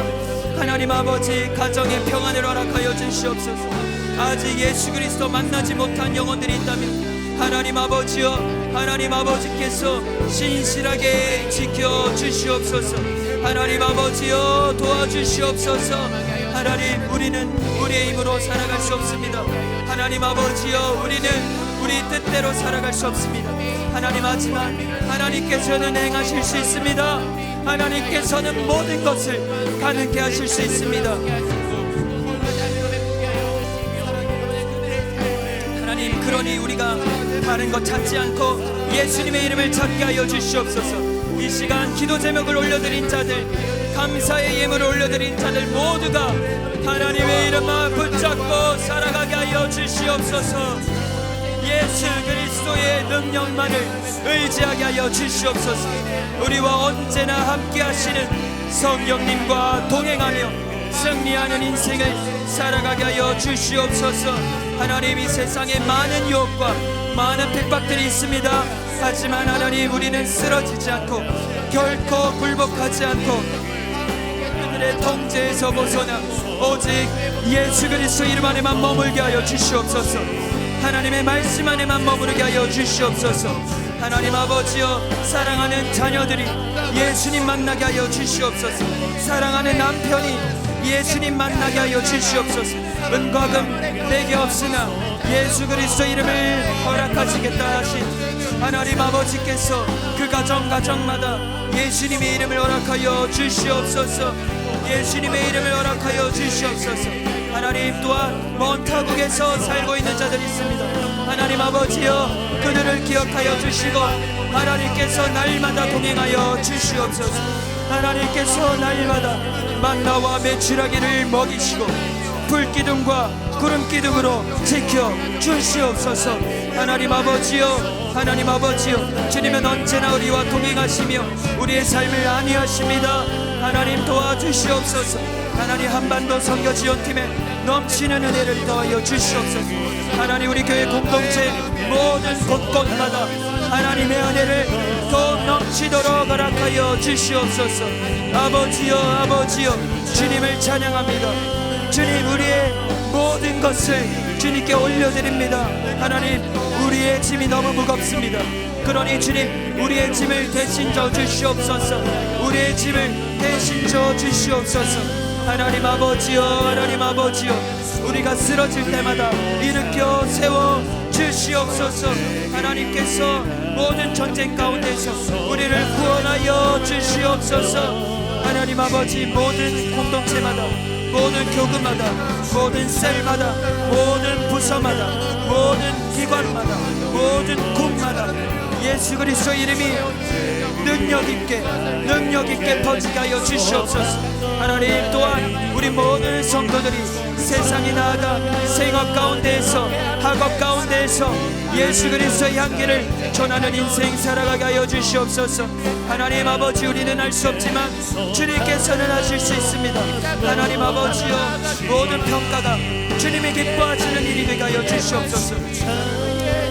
하나님 아버지 가정의 평안을 허락하여 주시옵소서. 아직 예수 그리스도 만나지 못한 영혼들이 있다면 하나님 아버지여, 하나님 아버지께서 신실하게 지켜 주시옵소서. 하나님 아버지여 도와주시옵소서. 하나님, 우리는 우리의 힘으로 살아갈 수 없습니다. 하나님 아버지여, 우리는 우리 뜻대로 살아갈 수 없습니다. 하나님, 하지만 하나님께서는 행하실 수 있습니다. 하나님께서는 모든 것을 가능케 하실 수 있습니다. 하나님, 그러니 우리가 다른 것 찾지 않고 예수님의 이름을 찾게 하여 주시옵소서. 이 시간 기도 제목을 올려드린 자들, 감사의 예물을 올려드린 자들 모두가 하나님의 이름만 붙잡고 살아가게 하여 주시옵소서. 예수 그리스도의 능력만을 의지하게 하여 주시옵소서. 우리와 언제나 함께 하시는 성령님과 동행하며 승리하는 인생을 살아가게 하여 주시옵소서. 하나님, 이 세상에 많은 유혹과 많은 핍박들이 있습니다. 하지만 하나님, 우리는 쓰러지지 않고 결코 굴복하지 않고 그들의 통제에서 벗어나 오직 예수 그리스도 이름 안에만 머물게 하여 주시옵소서. 하나님의 말씀 안에만 머무르게 하여 주시옵소서. 하나님 아버지여, 사랑하는 자녀들이 예수님 만나게 하여 주시옵소서. 사랑하는 남편이 예수님 만나게 하여 주시옵소서. 은과 금 내게 없으나 예수 그리스도 이름을 허락하시겠다 하신 하나님 아버지께서 그 가정마다 예수님의 이름을 허락하여 주시옵소서. 예수님의 이름을 허락하여 주시옵소서. 하나님, 또한 먼 타국에서 살고 있는 자들이 있습니다. 하나님 아버지여, 그들을 기억하여 주시고 하나님께서 날마다 동행하여 주시옵소서. 하나님께서 날마다 만나와 메추라기를 먹이시고 불기둥과 구름기둥으로 지켜 주시옵소서. 하나님 아버지여, 하나님 아버지여, 주님은 언제나 우리와 동행하시며 우리의 삶을 안위하십니다. 하나님 도와주시옵소서. 하나님, 한반도 선교 지원팀에 넘치는 은혜를 더하여 주시옵소서. 하나님, 우리 교회 공동체 모든 곳곳마다 하나님의 은혜를 더 넘치도록 허락하여 주시옵소서. 아버지여, 아버지여, 주님을 찬양합니다. 주님, 우리의 모든 것을 주님께 올려드립니다. 하나님, 우리의 짐이 너무 무겁습니다. 그러니 주님, 우리의 짐을 대신 져 주시옵소서. 우리의 짐을 대신 져 주시옵소서. 하나님 아버지여, 하나님 아버지여, 우리가 쓰러질 때마다 일으켜 세워 주시옵소서. 하나님께서 모든 전쟁 가운데서 우리를 구원하여 주시옵소서. 하나님 아버지, 모든 공동체마다, 모든 교구마다, 모든 셀마다, 모든 부서마다, 모든 기관마다, 모든 국마다 예수 그리스도 이름이 능력 있게 퍼지게 하여 주시옵소서. 하나님 또한 우리 모든 성도들이 세상에 나아가 생업 가운데에서 학업 가운데에서 예수 그리스도의 향기를 전하는 인생 살아가게 하여 주시옵소서. 하나님 아버지, 우리는 알 수 없지만 주님께서는 하실 수 있습니다. 하나님 아버지여, 모든 평가가 주님이 기뻐하시는 일이 되게 하여 주시옵소서.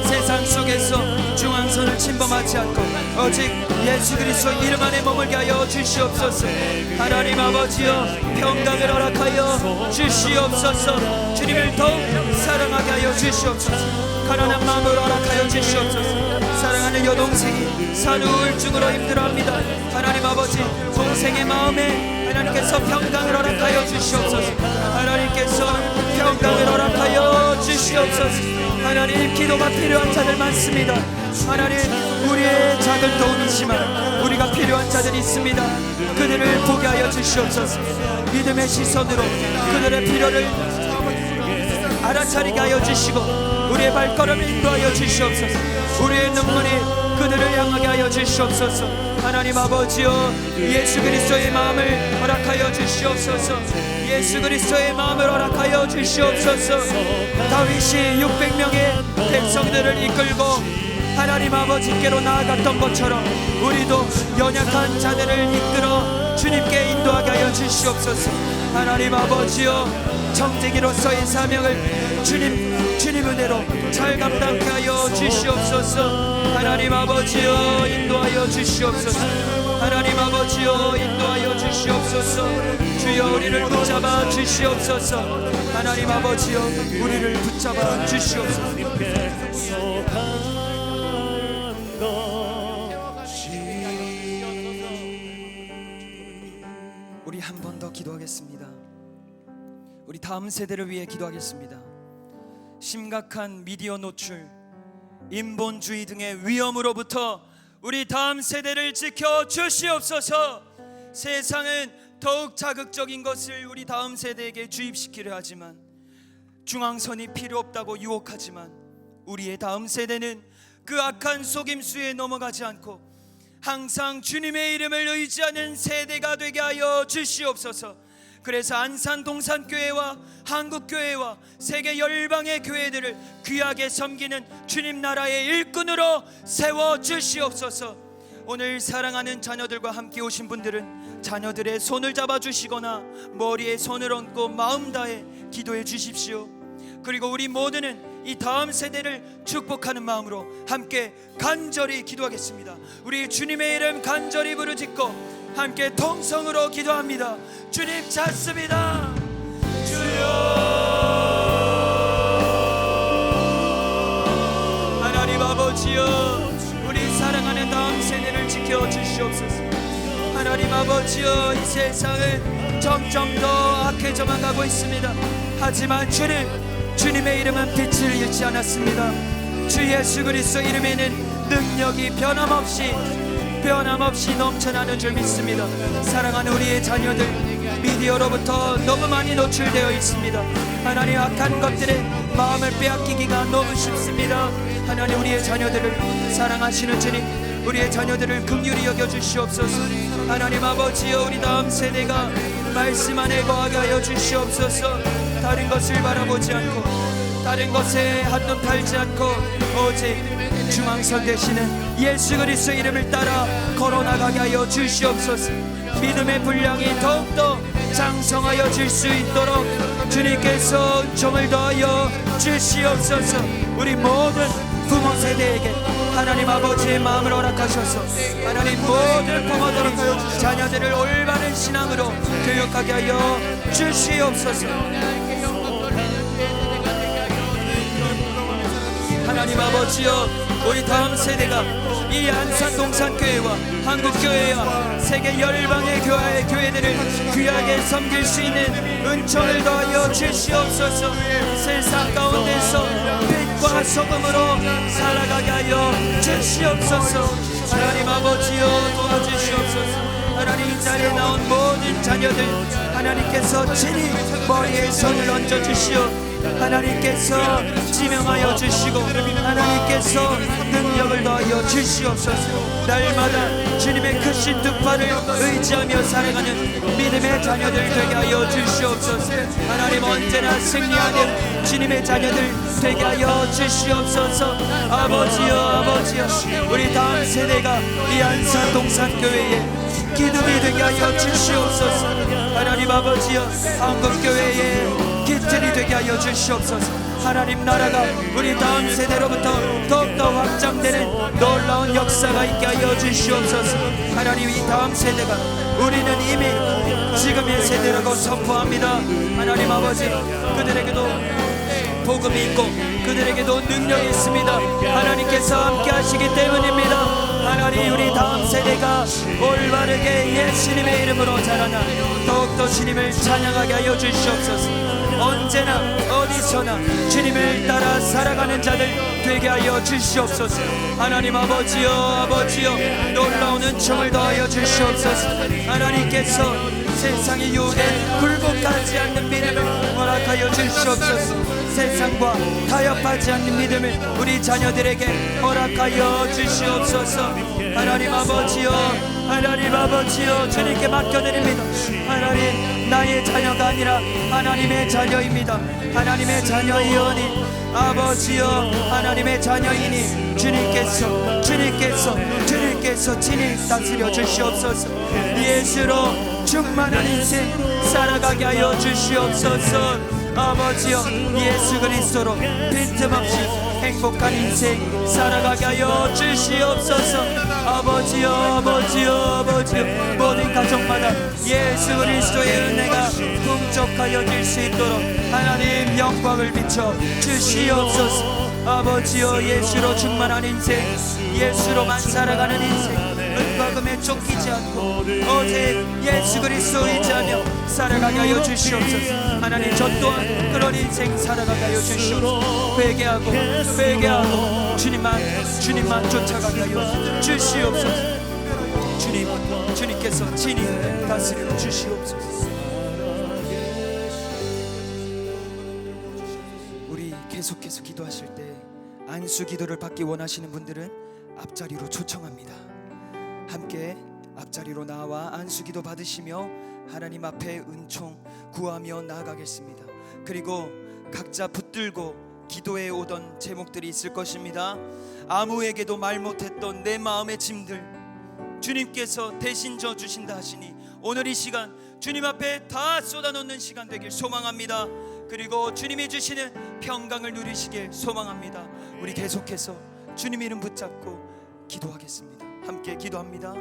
세상 속에서 중앙선을 침범하지 않고 오직 예수 그리스도 이름 안에 머물게 하여 주시옵소서. 하나님 아버지여, 평강을 허락하여 주시옵소서. 주님을 더욱 사랑하게 하여 주시옵소서. 가난한 마음을 허락하여 주시옵소서. 사랑하는 여동생이 산후 우울증으로 힘들어합니다. 하나님 아버지, 동생의 마음에 하나님께서 평강을 허락하여 주시옵소서. 하나님께서 평강을 허락하여 주시옵소서. 하나님, 기도가 필요한 자들 많습니다. 하나님, 우리의 작은 도움이지만 우리가 필요한 자들이 있습니다. 그들을 보게 하여 주시옵소서. 믿음의 시선으로 그들의 필요를 알아차리게 하여 주시고 우리의 발걸음을 인도하여 주시옵소서. 우리의 눈물이 그들을 향하게 하여 주시옵소서. 하나님 아버지여, 예수 그리스도의 마음을 허락하여 주시옵소서. 예수 그리스도의 마음을 허락하여 주시옵소서. 다윗이 600명의 백성들을 이끌고 하나님 아버지께로 나아갔던 것처럼 우리도 연약한 자들을 이끌어 주님께 인도하게 하여 주시옵소서. 하나님 아버지여, 청지기로서의 사명을 주님 은혜로 잘 감당케 하여 주시옵소서. 하나님 아버지여, 인도하여 주시옵소서. 하나님 아버지여, 인도하여 주시옵소서. 주여, 우리를 붙잡아 주시옵소서. 하나님 아버지여, 우리를 붙잡아 주시옵소서. 우리 한 번 더 기도하겠습니다. 우리 다음 세대를 위해 기도하겠습니다. 심각한 미디어 노출, 인본주의 등의 위험으로부터 우리 다음 세대를 지켜 주시옵소서. 세상은 더욱 자극적인 것을 우리 다음 세대에게 주입시키려 하지만, 중앙선이 필요 없다고 유혹하지만, 우리의 다음 세대는 그 악한 속임수에 넘어가지 않고 항상 주님의 이름을 의지하는 세대가 되게 하여 주시옵소서. 그래서 안산 동산교회와 한국교회와 세계 열방의 교회들을 귀하게 섬기는 주님 나라의 일꾼으로 세워 주시옵소서. 오늘 사랑하는 자녀들과 함께 오신 분들은 자녀들의 손을 잡아 주시거나 머리에 손을 얹고 마음 다해 기도해 주십시오. 그리고 우리 모두는 이 다음 세대를 축복하는 마음으로 함께 간절히 기도하겠습니다. 우리 주님의 이름 간절히 부르짖고 함께 통성으로 기도합니다. 주님 찾습니다. 주여. 하나님 아버지여, 우리 사랑하는 다음 세대를 지켜 주시옵소서. 하나님 아버지여, 이 세상은 점점 더 악해져만 가고 있습니다. 하지만 주님의 이름은 빛을 잃지 않았습니다. 주 예수 그리스도 이름에는 능력이 변함없이 넘쳐나는 줄 믿습니다. 사랑하는 우리의 자녀들, 미디어로부터 너무 많이 노출되어 있습니다. 하나님, 악한 것들에 마음을 빼앗기기가 너무 쉽습니다. 하나님, 우리의 자녀들을 사랑하시는 주님, 우리의 자녀들을 긍휼히 여겨주시옵소서. 하나님 아버지여, 우리 다음 세대가 말씀 안에 거하게 하여 주시옵소서. 다른 것을 바라보지 않고 다른 것에 한눈 팔지 않고 오직 중앙선 되시는 예수 그리스도 이름을 따라 걸어나가게 하여 주시옵소서. 믿음의 분량이 더욱더 장성하여질 수 있도록 주님께서 은총을 더하여 주시옵소서. 우리 모든 부모 세대에게 하나님 아버지의 마음을 허락하셔서 하나님 모든 부모들이 자녀들을 올바른 신앙으로 교육하게 하여 주시옵소서. 하나님 아버지여, 우리 다음 세대가 이 안산 동산교회와 한국교회와 세계 열방의 교회들을 귀하게 섬길 수 있는 은총을 더하여 주시옵소서. 세상 가운데서 빛과 소금으로 살아가게 하여 주시옵소서. 하나님 아버지여, 도와주시옵소서. 하나님, 이 자리에 나온 모든 자녀들 하나님께서 친히 머리에 손을 얹어주시어 하나님께서 지명하여 주시고 하나님께서 능력을 더하여 주시옵소서. 날마다 주님의 크신 득파를 의지하며 살아가는 믿음의 자녀들 되게 하여 주시옵소서. 하나님 언제나 승리하는 주님의 자녀들 되게 하여 주시옵소서. 아버지여 아버지여, 우리 다음 세대가 이 안산 동산교회에 기둥이 되게 하여 주시옵소서. 하나님 아버지여, 한국교회에 기틀이 되게 하여 주시옵소서. 하나님 나라가 우리 다음 세대로부터 더욱더 확장되는 놀라운 역사가 있게 하여 주시옵소서. 하나님 이 다음 세대가 우리는 이미 지금의 세대라고 선포합니다. 하나님 아버지, 그들에게도 복음이 있고 그들에게도 능력이 있습니다. 하나님께서 함께 하시기 때문입니다. 하나님 우리 다음 세대가 올바르게 예수님의 이름으로 자라나 더욱더 주님을 찬양하게 하여 주시옵소서. 언제나 어디서나 주님을 따라 살아가는 자들 되게 하여 주시옵소서. 하나님 아버지여 아버지여, 놀라운 은총을 더하여 주시옵소서. 하나님께서 세상에 유혹에 굴복하지 않는 믿음을 허락하여 주시옵소서. 세상과 타협하지 않는 믿음을 우리 자녀들에게 허락하여 주시옵소서. 하나님 아버지여 하나님 아버지여, 주님께 맡겨드립니다. 하나님 나의 자녀가 아니라 하나님의 자녀입니다. 하나님의 자녀이오니 아버지여, 하나님의 자녀이니 주님께서 친히 다스려 주시옵소서. 예수로 충만한 인생 살아가게 하여 주시옵소서. 아버지여, 예수 그리스도로 빈틈없이 행복한 인생 살아가게 하여 주시옵소서. 아버지여 아버지여 아버지여, 모든 가정마다 예수 그리스도의 은혜가 풍족하여질 수 있도록 하나님 영광을 비춰 주시옵소서. 아버지여, 예수로 충만한 인생, 예수로만 살아가는 인생, 은과 금에 쫓기지 않고 오직 예수 그리스도 의지하며 살아가게 하여 주시옵소서. 하나님 저 또한 그런 인생 살아가게 하여 주시옵소서. 회개하고 주님만 쫓아가게 하여 주시옵소서. 주님께서 친히 다스려 주시옵소서. 우리 계속해서 기도하실 때 안수 기도를 받기 원하시는 분들은 앞자리로 초청합니다. 함께 앞자리로 나와 안수 기도 받으시며 하나님 앞에 은총 구하며 나아가겠습니다. 그리고 각자 붙들고 기도해 오던 제목들이 있을 것입니다. 아무에게도 말 못했던 내 마음의 짐들 주님께서 대신 져 주신다 하시니 오늘 이 시간 주님 앞에 다 쏟아놓는 시간 되길 소망합니다. 그리고 주님이 주시는 평강을 누리시길 소망합니다. 우리 계속해서 주님 이름 붙잡고 기도하겠습니다. 함께 기도합니다.